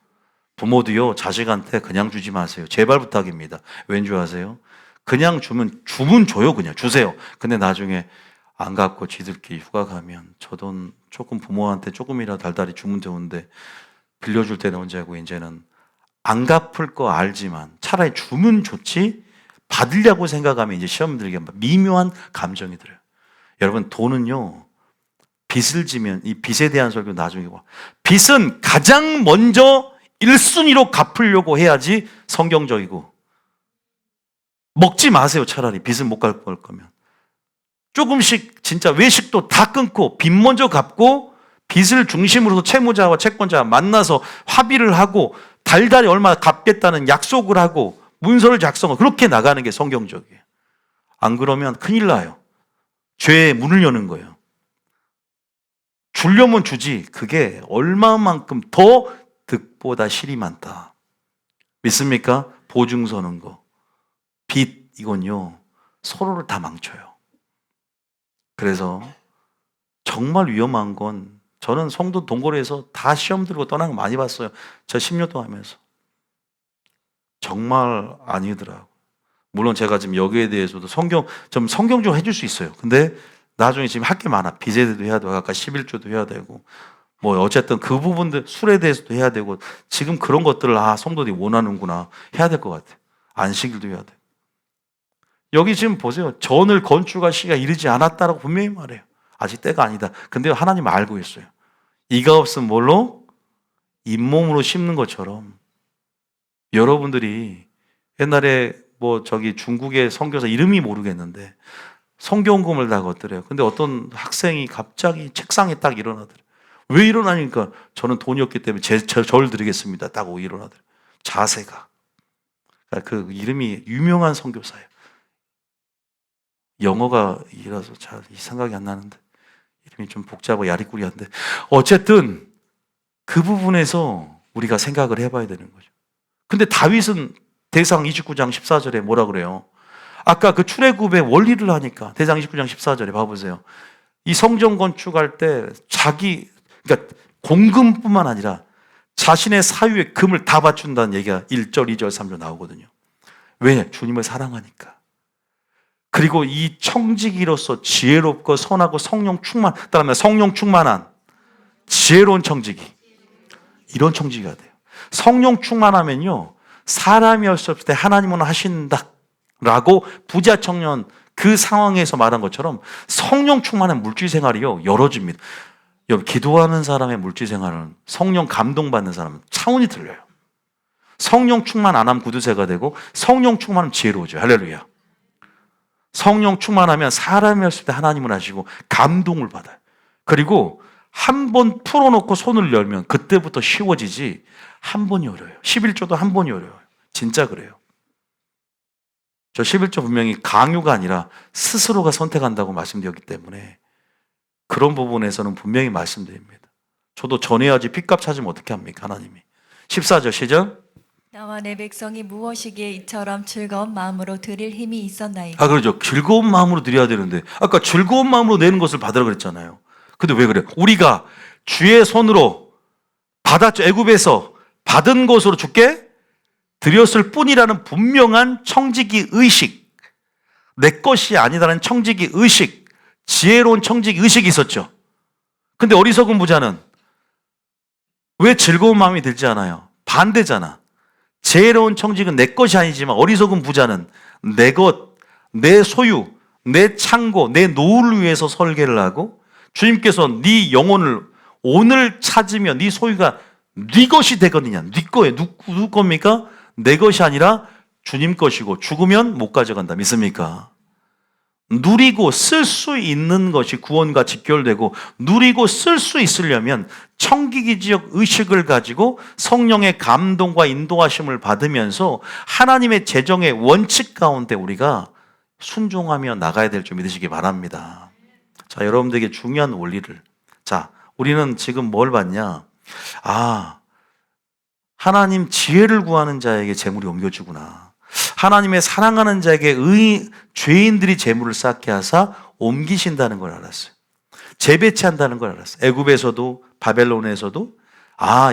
부모도요, 자식한테 그냥 주지 마세요. 제발 부탁입니다. 왠 줄 아세요? 그냥 주면 줘요. 그냥 주세요. 근데 나중에 안 갚고 지들끼리 휴가 가면 저 돈 조금 부모한테 조금이라도 달달이 주면 좋은데 빌려줄 때는 언제고, 이제는 안 갚을 거 알지만 차라리 주면 좋지, 받으려고 생각하면 이제 시험 들게 미묘한 감정이 들어요. 여러분, 돈은요, 빚을 지면, 이 빚에 대한 설교 나중에 봐. 빚은 가장 먼저 1순위로 갚으려고 해야지 성경적이고, 먹지 마세요. 차라리 빚을 못 갚을 거면 조금씩 진짜 외식도 다 끊고 빚 먼저 갚고, 빚을 중심으로 채무자와 채권자와 만나서 합의를 하고 달달이 얼마 갚겠다는 약속을 하고 문서를 작성하고 그렇게 나가는 게 성경적이에요. 안 그러면 큰일 나요. 죄의 문을 여는 거예요. 주려면 주지, 그게 얼마만큼 더 득보다 실이 많다. 믿습니까? 보증 서는 거, 빚, 이건요 서로를 다 망쳐요. 그래서 정말 위험한 건, 저는 성도 동거래에서 다 시험 들고 떠난 거 많이 봤어요. 저 10년 동안 하면서. 정말 아니더라고요. 물론 제가 지금 여기에 대해서도 좀 성경적으로 해줄 수 있어요. 근데 나중에 지금 할 게 많아. 빚에 대해서도 해야 되고, 아까 11조도 해야 되고, 뭐 어쨌든 그 부분들, 술에 대해서도 해야 되고, 지금 그런 것들을 성도들이 원하는구나, 해야 될 것 같아요. 안식일도 해야 돼. 여기 지금 보세요. 전을 건축할 시기가 이르지 않았다라고 분명히 말해요. 아직 때가 아니다. 근데 하나님 알고 있어요. 이가 없으면 뭘로? 잇몸으로 심는 것처럼, 여러분들이 옛날에 중국의 선교사 이름이 모르겠는데 성경금을 다 걷더래요. 근데 어떤 학생이 갑자기 책상에 딱 일어나더래요. 왜 일어나니까 저는 돈이 없기 때문에 절 드리겠습니다. 딱 일어나더래요. 자세가. 그 이름이 유명한 선교사예요. 영어가 이라서 잘 생각이 안 나는데 이름이 좀 복잡하고 야리꾸리한데, 어쨌든 그 부분에서 우리가 생각을 해봐야 되는 거죠. 근데 다윗은 대상 29장 14절에 뭐라 그래요? 아까 그 출애굽의 원리를 하니까 대상 29장 14절에 봐보세요. 이 성전 건축할 때 그러니까 공금뿐만 아니라 자신의 사유에 금을 다 바춘다는 얘기가 1절, 2절, 3절 나오거든요. 왜? 주님을 사랑하니까. 그리고 이 청지기로서 지혜롭고 선하고 성령 충만한 지혜로운 청지기, 이런 청지기가 돼요. 성령 충만하면요, 사람이 할 수 없을 때 하나님은 하신다라고 부자 청년 그 상황에서 말한 것처럼 성령 충만한 물질 생활이요 열어집니다. 여러분, 기도하는 사람의 물질 생활은 성령 감동받는 사람은 차원이 틀려요. 성령 충만 안 하면 구두쇠가 되고, 성령 충만하면 지혜로워져요. 할렐루야. 성령 충만하면 사람이 할 수 있을 때 하나님을 하시고 감동을 받아요. 그리고 한 번 풀어놓고 손을 열면 그때부터 쉬워지지, 한 번이 어려워요. 11조도 한 번이 어려워요. 진짜 그래요. 저 11조 분명히 강요가 아니라 스스로가 선택한다고 말씀드렸기 때문에 그런 부분에서는 분명히 말씀드립니다. 저도 전해야지 핏값 찾으면 어떻게 합니까? 하나님이. 14절 시작. 나와 내 백성이 무엇이기에 이처럼 즐거운 마음으로 드릴 힘이 있었나이까. 그러죠. 즐거운 마음으로 드려야 되는데 아까 즐거운 마음으로 내는 것을 받으라 그랬잖아요. 근데 왜 그래요? 우리가 주의 손으로 받았죠. 애굽에서 받은 것으로 주께 드렸을 뿐이라는 분명한 청지기 의식, 내 것이 아니다라는 청지기 의식, 지혜로운 청지기 의식이 있었죠. 근데 어리석은 부자는 왜 즐거운 마음이 들지 않아요? 반대잖아. 지혜로운 청지기는 내 것이 아니지만 어리석은 부자는 내 것, 내 소유, 내 창고, 내 노후를 위해서 설계를 하고, 주님께서 네 영혼을 오늘 찾으면 네 소유가 네 것이 되거든요. 네 거예요. 누구 겁니까? 내 것이 아니라 주님 것이고, 죽으면 못 가져간다. 믿습니까? 누리고 쓸 수 있는 것이 구원과 직결되고, 누리고 쓸 수 있으려면 청기기지역 의식을 가지고 성령의 감동과 인도하심을 받으면서 하나님의 재정의 원칙 가운데 우리가 순종하며 나가야 될 줄 믿으시기 바랍니다. 자, 여러분들에게 중요한 원리를. 자, 우리는 지금 뭘 봤냐? 하나님 지혜를 구하는 자에게 재물이 옮겨주구나. 하나님의 사랑하는 자에게 죄인들이 재물을 쌓게 하사 옮기신다는 걸 알았어요. 재배치한다는 걸 알았어요. 애굽에서도 바벨론에서도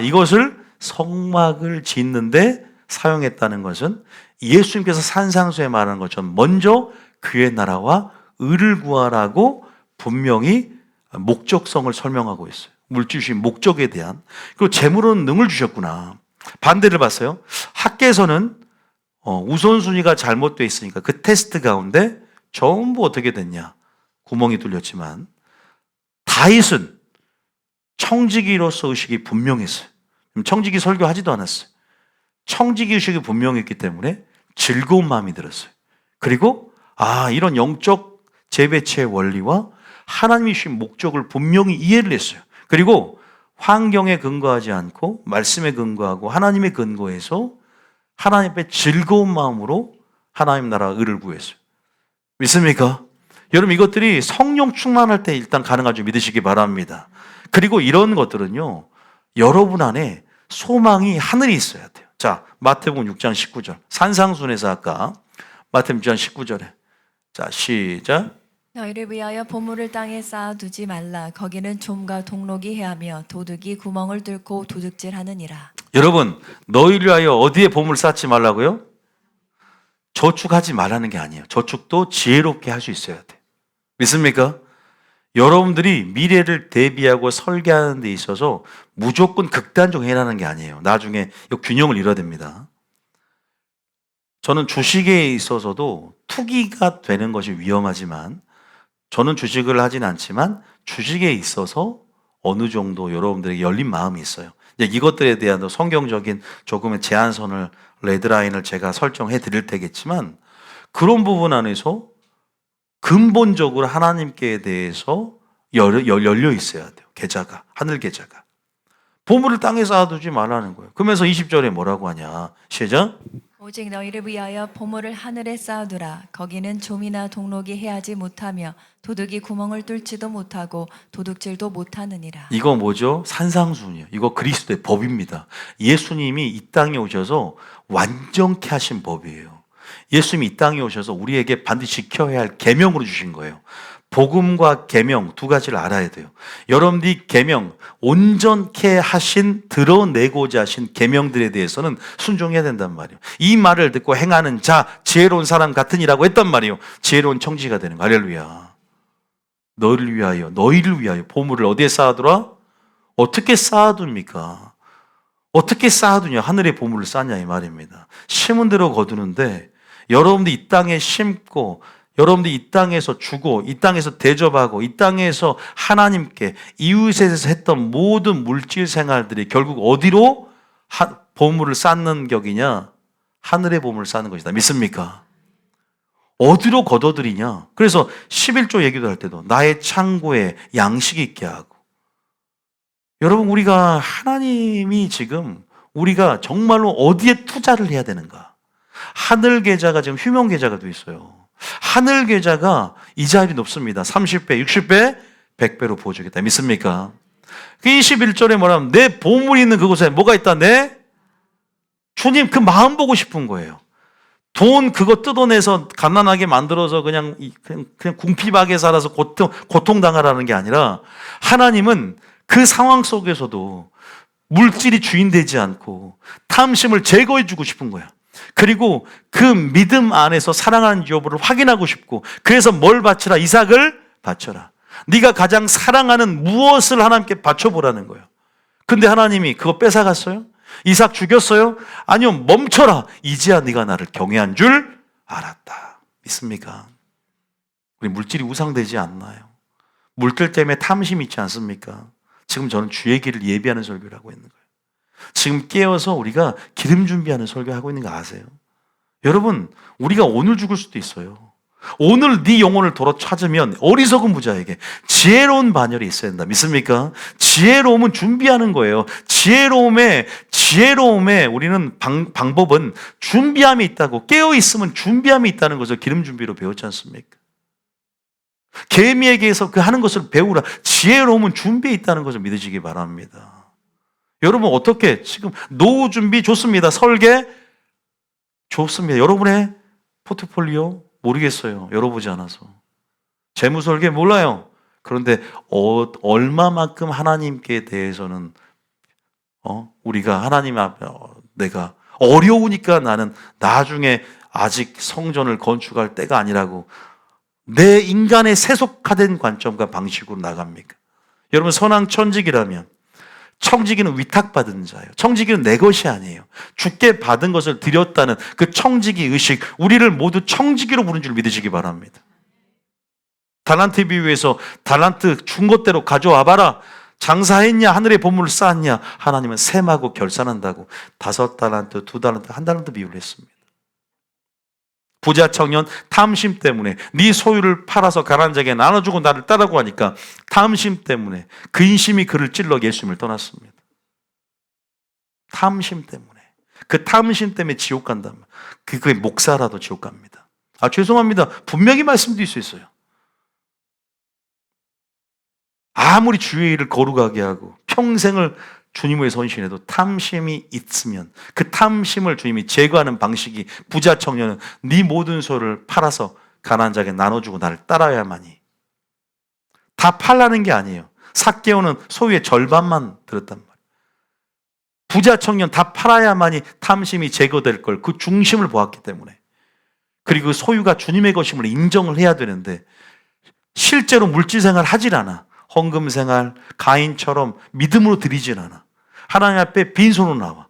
이것을 성막을 짓는데 사용했다는 것은 예수님께서 산상수에 말하는 것처럼 먼저 그의 나라와 의를 구하라고 분명히 목적성을 설명하고 있어요. 물질 주신 목적에 대한. 그리고 재물은 능을 주셨구나. 반대를 봤어요. 학계에서는 우선순위가 잘못되어 있으니까 그 테스트 가운데 전부 어떻게 됐냐. 구멍이 뚫렸지만 다윗은 청지기로서 의식이 분명했어요. 청지기 설교하지도 않았어요. 청지기 의식이 분명했기 때문에 즐거운 마음이 들었어요. 그리고 이런 영적 재배치의 원리와 하나님이 주신 목적을 분명히 이해를 했어요. 그리고 환경에 근거하지 않고 말씀에 근거하고 하나님의 근거해서 하나님 앞에 즐거운 마음으로 하나님 나라 의를 구했어요. 믿습니까? 여러분 이것들이 성령 충만할 때 일단 가능한 줄 믿으시기 바랍니다. 그리고 이런 것들은요, 여러분 안에 소망이 하늘에 있어야 돼요. 자, 마태복음 6장 19절. 산상순에서 아까 마태복음 6장 19절에. 자, 시작. 너희를 위하여 보물을 땅에 쌓아두지 말라. 거기는 좀과 동록이 해하며 도둑이 구멍을 뚫고 도둑질하느니라. 여러분, 너희를 위하여 어디에 보물 쌓지 말라고요? 저축하지 말라는 게 아니에요. 저축도 지혜롭게 할 수 있어야 돼. 믿습니까? 여러분들이 미래를 대비하고 설계하는 데 있어서 무조건 극단적으로 해라는 게 아니에요. 나중에 이 균형을 잃어야 됩니다. 저는 주식에 있어서도 투기가 되는 것이 위험하지만 저는 주식을 하진 않지만 주식에 있어서 어느 정도 여러분들에게 열린 마음이 있어요. 이것들에 대한 성경적인 조금의 제한선을, 레드라인을 제가 설정해 드릴 테겠지만 그런 부분 안에서 근본적으로 하나님께 대해서 열려 있어야 돼요. 계좌가, 하늘 계좌가. 보물을 땅에 쌓아두지 말라는 거예요. 그러면서 20절에 뭐라고 하냐. 시작. 오직 너희를 위하여 보물을 하늘에 쌓아두라. 거기는 좀이나 동록이 해하지 못하며 도둑이 구멍을 뚫지도 못하고 도둑질도 못하느니라. 이거 뭐죠? 산상순이에요. 이거 그리스도의 법입니다. 예수님이 이 땅에 오셔서 완전케 하신 법이에요. 예수님이 이 땅에 오셔서 우리에게 반드시 지켜야 할 계명으로 주신 거예요. 복음과 계명 두 가지를 알아야 돼요. 여러분들이 계명, 온전케 하신, 드러내고자 하신 계명들에 대해서는 순종해야 된단 말이에요. 이 말을 듣고 행하는 자, 지혜로운 사람 같으니라고 했단 말이에요. 지혜로운 청지가 되는 거. 할렐루야. 너희를 위하여 보물을 어디에 쌓아두라? 어떻게 쌓아둡니까? 어떻게 쌓아두냐? 하늘에 보물을 쌓냐 이 말입니다. 심은 대로 거두는데 여러분들이 이 땅에 심고 여러분들이 이 땅에서 주고 이 땅에서 대접하고 이 땅에서 하나님께 이웃에서 했던 모든 물질 생활들이 결국 어디로 보물을 쌓는 격이냐? 하늘의 보물을 쌓는 것이다. 믿습니까? 어디로 거둬들이냐? 그래서 11조 얘기도 할 때도 나의 창고에 양식이 있게 하고 여러분 우리가 하나님이 지금 우리가 정말로 어디에 투자를 해야 되는가? 하늘 계좌가 지금 휴면 계좌가 돼 있어요. 하늘 계좌가 이자율이 높습니다. 30배, 60배, 100배로 보여주겠다. 믿습니까? 그 21절에 뭐라면 내 보물이 있는 그곳에 뭐가 있다? 주님 그 마음 보고 싶은 거예요. 돈 그거 뜯어내서 가난하게 만들어서 그냥 궁핍하게 살아서 고통당하라는 게 아니라 하나님은 그 상황 속에서도 물질이 주인 되지 않고 탐심을 제거해 주고 싶은 거야. 그리고 그 믿음 안에서 사랑하는 여부를 확인하고 싶고 그래서 뭘 바치라? 이삭을 바쳐라. 네가 가장 사랑하는 무엇을 하나님께 바쳐보라는 거예요. 근데 하나님이 그거 뺏어갔어요? 이삭 죽였어요? 아니요, 멈춰라. 이제야 네가 나를 경외한 줄 알았다. 믿습니까? 우리 물질이 우상되지 않나요? 물질 때문에 탐심이 있지 않습니까? 지금 저는 주의 길을 예비하는 설교를 하고 있는 거예요. 지금 깨어서 우리가 기름 준비하는 설교하고 있는 거 아세요? 여러분, 우리가 오늘 죽을 수도 있어요. 오늘 네 영혼을 도로 찾으면 어리석은 부자에게 지혜로운 반열이 있어야 된다. 믿습니까? 지혜로움은 준비하는 거예요. 지혜로움에 우리는 방법은 준비함이 있다고, 깨어 있으면 준비함이 있다는 것을 기름 준비로 배웠지 않습니까? 개미에게서 그 하는 것을 배우라. 지혜로움은 준비에 있다는 것을 믿으시기 바랍니다. 여러분 어떻게 지금 노후 준비 좋습니다. 설계 좋습니다. 여러분의 포트폴리오 모르겠어요. 열어보지 않아서. 재무설계 몰라요. 그런데 얼마만큼 하나님께 대해서는 우리가 하나님 앞에 내가 어려우니까 나는 나중에 아직 성전을 건축할 때가 아니라고 내 인간의 세속화된 관점과 방식으로 나갑니까? 여러분, 선한 천직이라면 청지기는 위탁받은 자예요. 청지기는 내 것이 아니에요. 주께 받은 것을 드렸다는 그 청지기 의식, 우리를 모두 청지기로 부른 줄 믿으시기 바랍니다. 달란트 비유에서 달란트 준 것대로 가져와 봐라. 장사했냐, 하늘의 보물을 쌓았냐. 하나님은 셈하고 결산한다고 5달란트, 2달란트, 1달란트 비유를 했습니다. 부자 청년 탐심 때문에 네 소유를 팔아서 가난한 자에게 나눠주고 나를 따르고 하니까 탐심 때문에 근심이 그를 찔러 예수님을 떠났습니다. 탐심 때문에. 그 탐심 때문에 지옥 간단 말이에요. 그의 목사라도 지옥 갑니다. 죄송합니다. 분명히 말씀드릴 수 있어요. 아무리 주의 일을 거룩하게 하고 평생을 주님을 선신해도 탐심이 있으면 그 탐심을 주님이 제거하는 방식이 부자 청년은 네 모든 소유를 팔아서 가난한 자에게 나눠주고 나를 따라야만이. 다 팔라는 게 아니에요. 삭개오는 소유의 절반만 들었단 말이에요. 부자 청년 다 팔아야만이 탐심이 제거될 걸 그 중심을 보았기 때문에. 그리고 그 소유가 주님의 것임을 인정을 해야 되는데 실제로 물질생활 하질 않아. 헌금생활, 가인처럼 믿음으로 드리진 않아. 하나님 앞에 빈손으로 나와.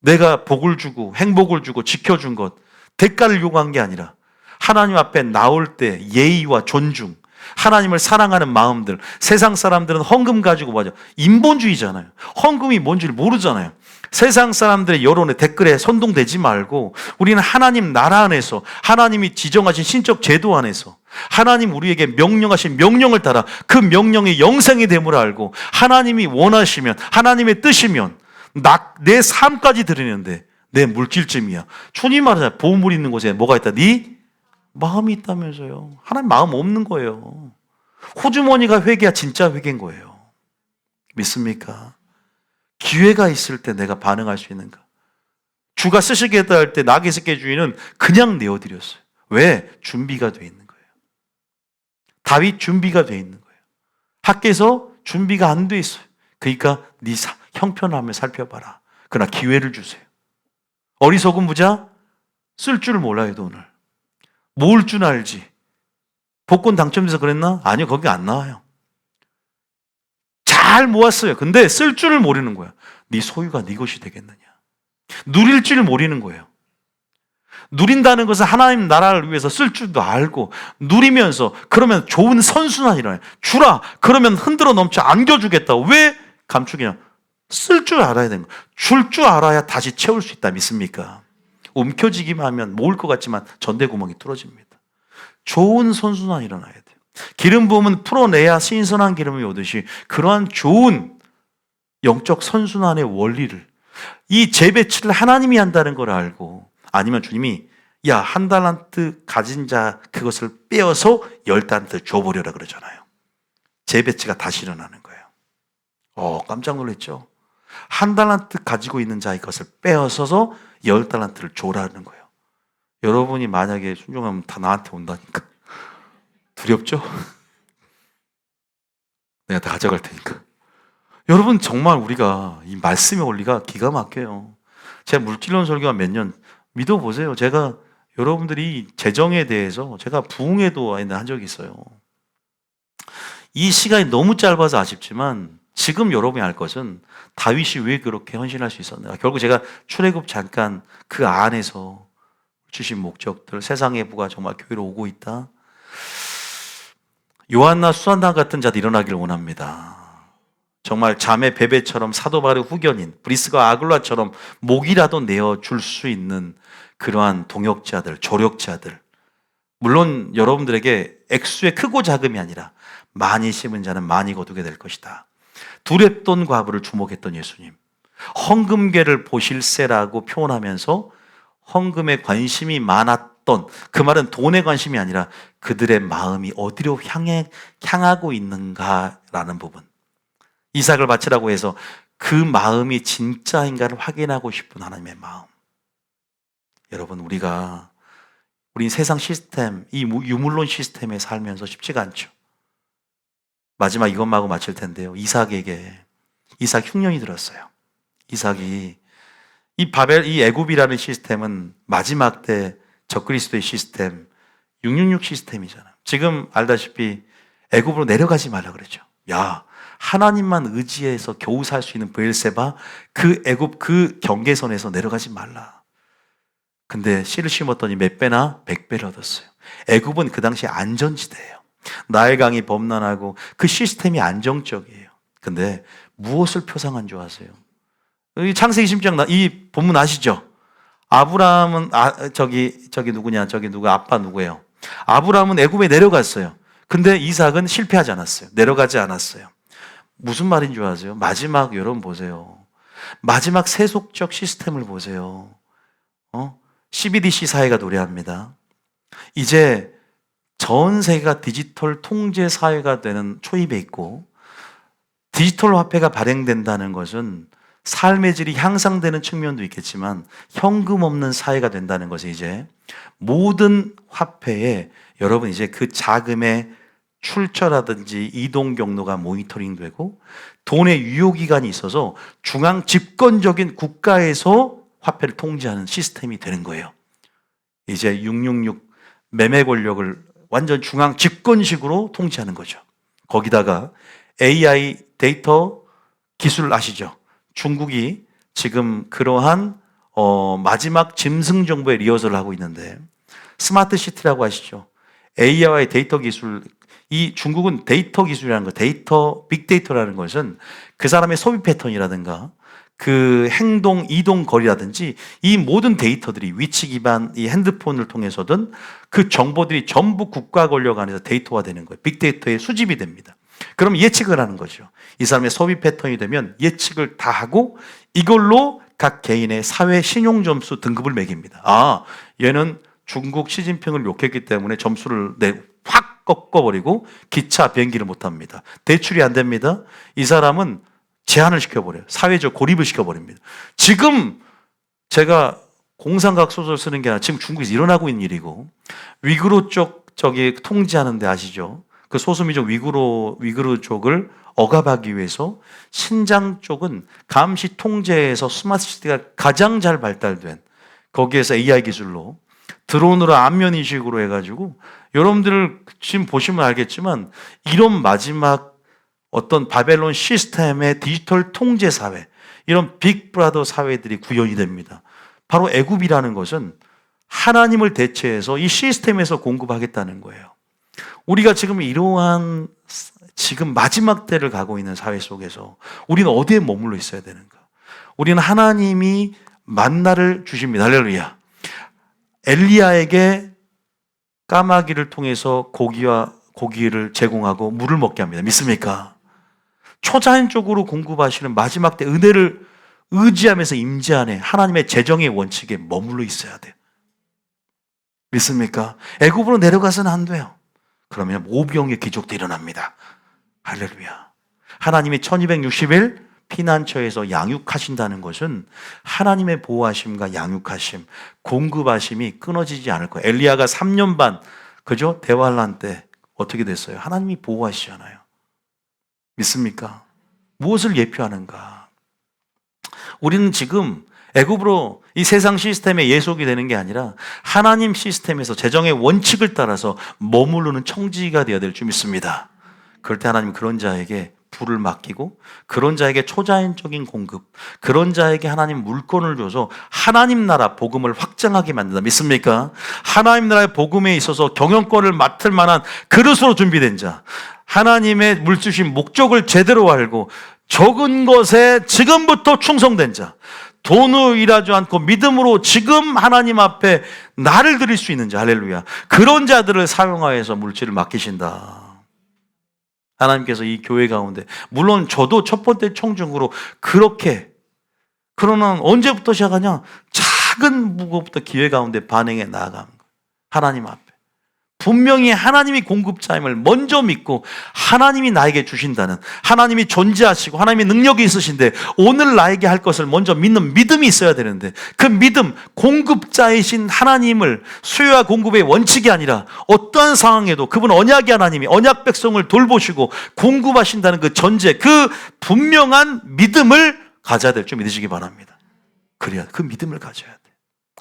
내가 복을 주고 행복을 주고 지켜준 것, 대가를 요구한 게 아니라 하나님 앞에 나올 때 예의와 존중, 하나님을 사랑하는 마음들. 세상 사람들은 헌금 가지고 맞아. 인본주의잖아요. 헌금이 뭔지를 모르잖아요. 세상 사람들의 여론에 댓글에 선동되지 말고 우리는 하나님 나라 안에서 하나님이 지정하신 신적 제도 안에서 하나님 우리에게 명령하신 명령을 따라 그 명령이 영생이 됨을 알고 하나님이 원하시면 하나님의 뜻이면 내 삶까지 드리는데 내 물질쯤이야. 주님 말하잖아요. 보물 있는 곳에 뭐가 있다? 네 마음이 있다면서요. 하나님 마음 없는 거예요. 호주머니가 회개야 진짜 회개인 거예요. 믿습니까? 기회가 있을 때 내가 반응할 수 있는가? 주가 쓰시겠다 할 때 나귀새끼 주인은 그냥 내어드렸어요. 왜? 준비가 돼 있는 거예요. 다윗 준비가 돼 있는 거예요. 학교에서 준비가 안 돼 있어요. 그러니까 네 형편함을 살펴봐라. 그러나 기회를 주세요. 어리석은 부자 쓸 줄 몰라요. 돈을. 모을 줄 알지. 복권 당첨돼서 그랬나? 아니요. 거기 안 나와요. 잘 모았어요. 근데 쓸 줄을 모르는 거야. 네 소유가 네 것이 되겠느냐. 누릴 줄 모르는 거예요. 누린다는 것은 하나님 나라를 위해서 쓸 줄도 알고 누리면서 그러면 좋은 선순환이라요. 주라. 그러면 흔들어 넘쳐 안겨주겠다. 왜 감축이냐. 쓸 줄 알아야 되는 거예요. 줄 줄 알아야 다시 채울 수 있다. 믿습니까? 움켜쥐기만 하면 모을 것 같지만 전대구멍이 뚫어집니다. 좋은 선순환이 일어나야 돼요. 기름 부음은 풀어내야 신선한 기름이 오듯이 그러한 좋은 영적 선순환의 원리를 이 재배치를 하나님이 한다는 걸 알고 아니면 주님이 야, 1달란트 가진 자 그것을 빼어서 10달란트 줘버려라 그러잖아요. 재배치가 다시 일어나는 거예요. 깜짝 놀랐죠? 1달란트 가지고 있는 자의 것을 빼어서서 10달란트를 줘라는 거예요. 여러분이 만약에 순종하면 다 나한테 온다니까. 두렵죠? 내가 다 가져갈 테니까. 여러분 정말 우리가 이 말씀의 원리가 기가 막혀요. 제가 물질론 설교가 몇 년 믿어보세요. 제가 여러분들이 재정에 대해서 제가 부흥회도 한 적이 있어요. 이 시간이 너무 짧아서 아쉽지만 지금 여러분이 알 것은 다윗이 왜 그렇게 헌신할 수 있었나. 결국 제가 출애굽 잠깐 그 안에서 주신 목적들, 세상의 부가 정말 교회로 오고 있다. 요한나 수산당 같은 자도 일어나기를 원합니다. 정말 자매 베베처럼 사도 바울의 후견인 브리스가 아글라처럼 목이라도 내어줄 수 있는 그러한 동역자들, 조력자들. 물론 여러분들에게 액수의 크고 작음이 아니라 많이 심은 자는 많이 거두게 될 것이다. 두렙돈 과부를 주목했던 예수님. 헌금계를 보실세라고 표현하면서 헌금에 관심이 많았던, 그 말은 돈에 관심이 아니라 그들의 마음이 어디로 향하고 있는가라는 부분. 이삭을 바치라고 해서 그 마음이 진짜인가를 확인하고 싶은 하나님의 마음. 여러분, 우리 세상 시스템, 이 유물론 시스템에 살면서 쉽지가 않죠. 마지막 이것만 하고 마칠 텐데요. 이삭 흉년이 들었어요. 이삭이 이 애굽이라는 시스템은 마지막 때 적그리스도의 시스템, 666 시스템이잖아요. 지금 알다시피 애굽으로 내려가지 말라 그러죠. 야, 하나님만 의지해서 겨우 살 수 있는 브엘세바, 그 애굽 그 경계선에서 내려가지 말라. 근데 씨를 심었더니 몇 배나 100배를 얻었어요. 애굽은 그 당시 안전지대예요. 나일강이 범람하고 그 시스템이 안정적이에요. 근데 무엇을 표상한 줄 아세요? 이 창세기 10장 이 본문 아시죠? 아브라함은 저기 누구 아빠 누구예요? 아브라함은 애굽에 내려갔어요. 근데 이삭은 실패하지 않았어요. 내려가지 않았어요. 무슨 말인 줄 아세요? 마지막 여러분 보세요. 마지막 세속적 시스템을 보세요. CBDC 사회가 노래합니다. 이제 전 세계가 디지털 통제 사회가 되는 초입에 있고, 디지털 화폐가 발행된다는 것은 삶의 질이 향상되는 측면도 있겠지만 현금 없는 사회가 된다는 것이 이제 모든 화폐에 여러분 이제 그 자금의 출처라든지 이동 경로가 모니터링 되고 돈의 유효기간이 있어서 중앙 집권적인 국가에서 화폐를 통제하는 시스템이 되는 거예요. 이제 666 매매 권력을 완전 중앙 집권식으로 통제하는 거죠. 거기다가 AI 데이터 기술 아시죠? 중국이 지금 그러한 마지막 짐승 정보의 리허설을 하고 있는데, 스마트 시티라고 아시죠? AI와의 데이터 기술, 이 중국은 데이터 기술이라는 거, 빅데이터라는 것은 그 사람의 소비 패턴이라든가 그 행동, 이동 거리라든지 이 모든 데이터들이 위치 기반 이 핸드폰을 통해서든 그 정보들이 전부 국가 권력 안에서 데이터화 되는 거예요. 빅데이터의 수집이 됩니다. 그럼 예측을 하는 거죠. 이 사람의 소비 패턴이 되면 예측을 다 하고 이걸로 각 개인의 사회 신용 점수 등급을 매깁니다. 얘는 중국 시진핑을 욕했기 때문에 점수를 확 꺾어버리고 기차 비행기를 못합니다. 대출이 안 됩니다. 이 사람은 제한을 시켜버려요. 사회적 고립을 시켜버립니다. 지금 제가 공상과학 소설 쓰는 게 아니라 지금 중국에서 일어나고 있는 일이고, 위구르 쪽 통제하는데 아시죠? 그 소수민족 위구르족을 억압하기 위해서 신장 쪽은 감시 통제에서 스마트 시티가 가장 잘 발달된, 거기에서 AI 기술로 드론으로 안면 인식으로 해가지고 여러분들 지금 보시면 알겠지만 이런 마지막 어떤 바벨론 시스템의 디지털 통제 사회, 이런 빅브라더 사회들이 구현이 됩니다. 바로 애굽이라는 것은 하나님을 대체해서 이 시스템에서 공급하겠다는 거예요. 우리가 지금 이러한 지금 마지막 때를 가고 있는 사회 속에서 우리는 어디에 머물러 있어야 되는가? 우리는 하나님이 만나를 주십니다. 할렐루야. 엘리야에게 까마귀를 통해서 고기를 제공하고 물을 먹게 합니다. 믿습니까? 초자연적으로 공급하시는 마지막 때 은혜를 의지하면서 임재 안에 하나님의 재정의 원칙에 머물러 있어야 돼요. 믿습니까? 애굽으로 내려가서는 안 돼요. 그러면 모병의 기적도 일어납니다. 할렐루야. 하나님이 1260일 피난처에서 양육하신다는 것은 하나님의 보호하심과 양육하심, 공급하심이 끊어지지 않을 거예요. 엘리야가 3년 반 그죠? 대환란 때 어떻게 됐어요? 하나님이 보호하시잖아요. 믿습니까? 무엇을 예표하는가? 우리는 지금 애굽으로 이 세상 시스템에 예속이 되는 게 아니라 하나님 시스템에서 재정의 원칙을 따라서 머무르는 청지기가 되어야 될 줄 믿습니다. 그럴 때 하나님 그런 자에게 불을 맡기고 그런 자에게 초자연적인 공급, 그런 자에게 하나님 물건을 줘서 하나님 나라 복음을 확장하게 만든다. 믿습니까? 하나님 나라의 복음에 있어서 경영권을 맡을 만한 그릇으로 준비된 자, 하나님의 물주신 목적을 제대로 알고 적은 것에 지금부터 충성된 자, 돈으로 일하지 않고 믿음으로 지금 하나님 앞에 나를 드릴 수 있는 자, 할렐루야. 그런 자들을 사용하여서 물질을 맡기신다. 하나님께서 이 교회 가운데, 물론 저도 첫 번째 청중으로 그렇게, 그러나 언제부터 시작하냐? 작은 무고부터 기회 가운데 반응해 나아가는 거예요. 하나님 앞에 분명히 하나님이 공급자임을 먼저 믿고 하나님이 나에게 주신다는, 하나님이 존재하시고 하나님의 능력이 있으신데 오늘 나에게 할 것을 먼저 믿는 믿음이 있어야 되는데, 그 믿음, 공급자이신 하나님을 수요와 공급의 원칙이 아니라 어떠한 상황에도 그분 언약의 하나님이 언약 백성을 돌보시고 공급하신다는 그 전제, 그 분명한 믿음을 가져야 될 줄 믿으시기 바랍니다. 그래야 그 믿음을 가져야 돼.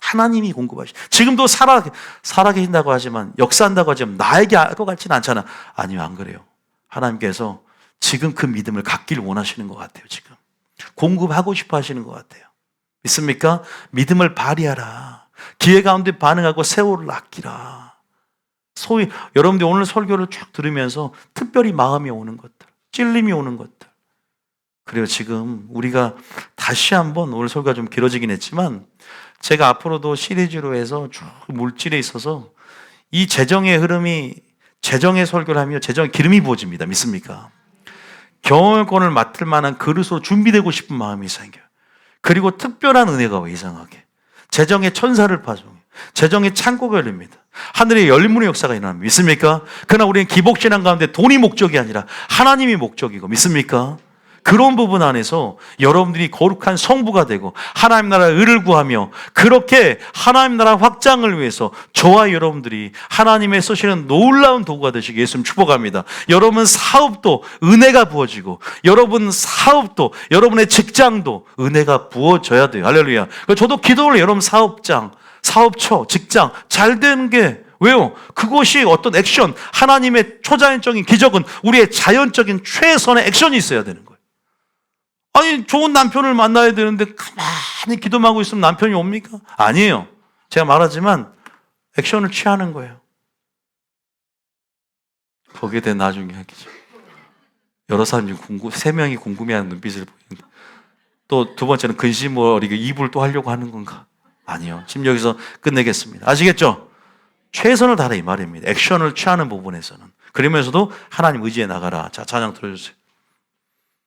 하나님이 공급하시. 지금도 살아계신다고 하지만, 역사한다고 하지만 나에게 할 것 같지는 않잖아. 아니요, 안 그래요. 하나님께서 지금 그 믿음을 갖기를 원하시는 것 같아요. 지금 공급하고 싶어 하시는 것 같아요. 믿습니까? 믿음을 발휘하라. 기회 가운데 반응하고 세월을 아끼라. 소위 여러분들이 오늘 설교를 쭉 들으면서 특별히 마음이 오는 것들, 찔림이 오는 것들. 그래요. 지금 우리가 다시 한번, 오늘 설교가 좀 길어지긴 했지만 제가 앞으로도 시리즈로 해서 쭉 물질에 있어서 이 재정의 흐름이, 재정의 설교를 하며 재정의 기름이 부어집니다. 믿습니까? 경영권을 맡을 만한 그릇으로 준비되고 싶은 마음이 생겨요. 그리고 특별한 은혜가 와, 이상하게. 재정의 천사를 파송해요. 재정의 창고가 열립니다. 하늘의 열문의 역사가 일어납니다. 믿습니까? 그러나 우리는 기복신앙 가운데 돈이 목적이 아니라 하나님이 목적이고, 믿습니까? 그런 부분 안에서 여러분들이 거룩한 성부가 되고 하나님 나라의 의를 구하며, 그렇게 하나님 나라 확장을 위해서 저와 여러분들이 하나님의 쓰시는 놀라운 도구가 되시기 예수님 축복합니다. 여러분 사업도 은혜가 부어지고, 여러분 사업도, 여러분의 직장도 은혜가 부어져야 돼요. 할렐루야. 저도 기도를, 여러분 사업장, 사업처, 직장 잘 되는 게, 왜요? 그것이 어떤 액션, 하나님의 초자연적인 기적은 우리의 자연적인 최선의 액션이 있어야 되는 거예요. 아니, 좋은 남편을 만나야 되는데 가만히 기도만 하고 있으면 남편이 옵니까? 아니에요. 제가 말하지만 액션을 취하는 거예요. 거기에 대해 나중에 하기죠. 여러 사람이 세 명이 궁금해하는 눈빛을 보이는데, 또 두 번째는 근심을 이불 또 하려고 하는 건가? 아니요. 지금 여기서 끝내겠습니다. 아시겠죠? 최선을 다하라 이 말입니다. 액션을 취하는 부분에서는. 그러면서도 하나님 의지해 나가라. 자, 찬양 들어주세요.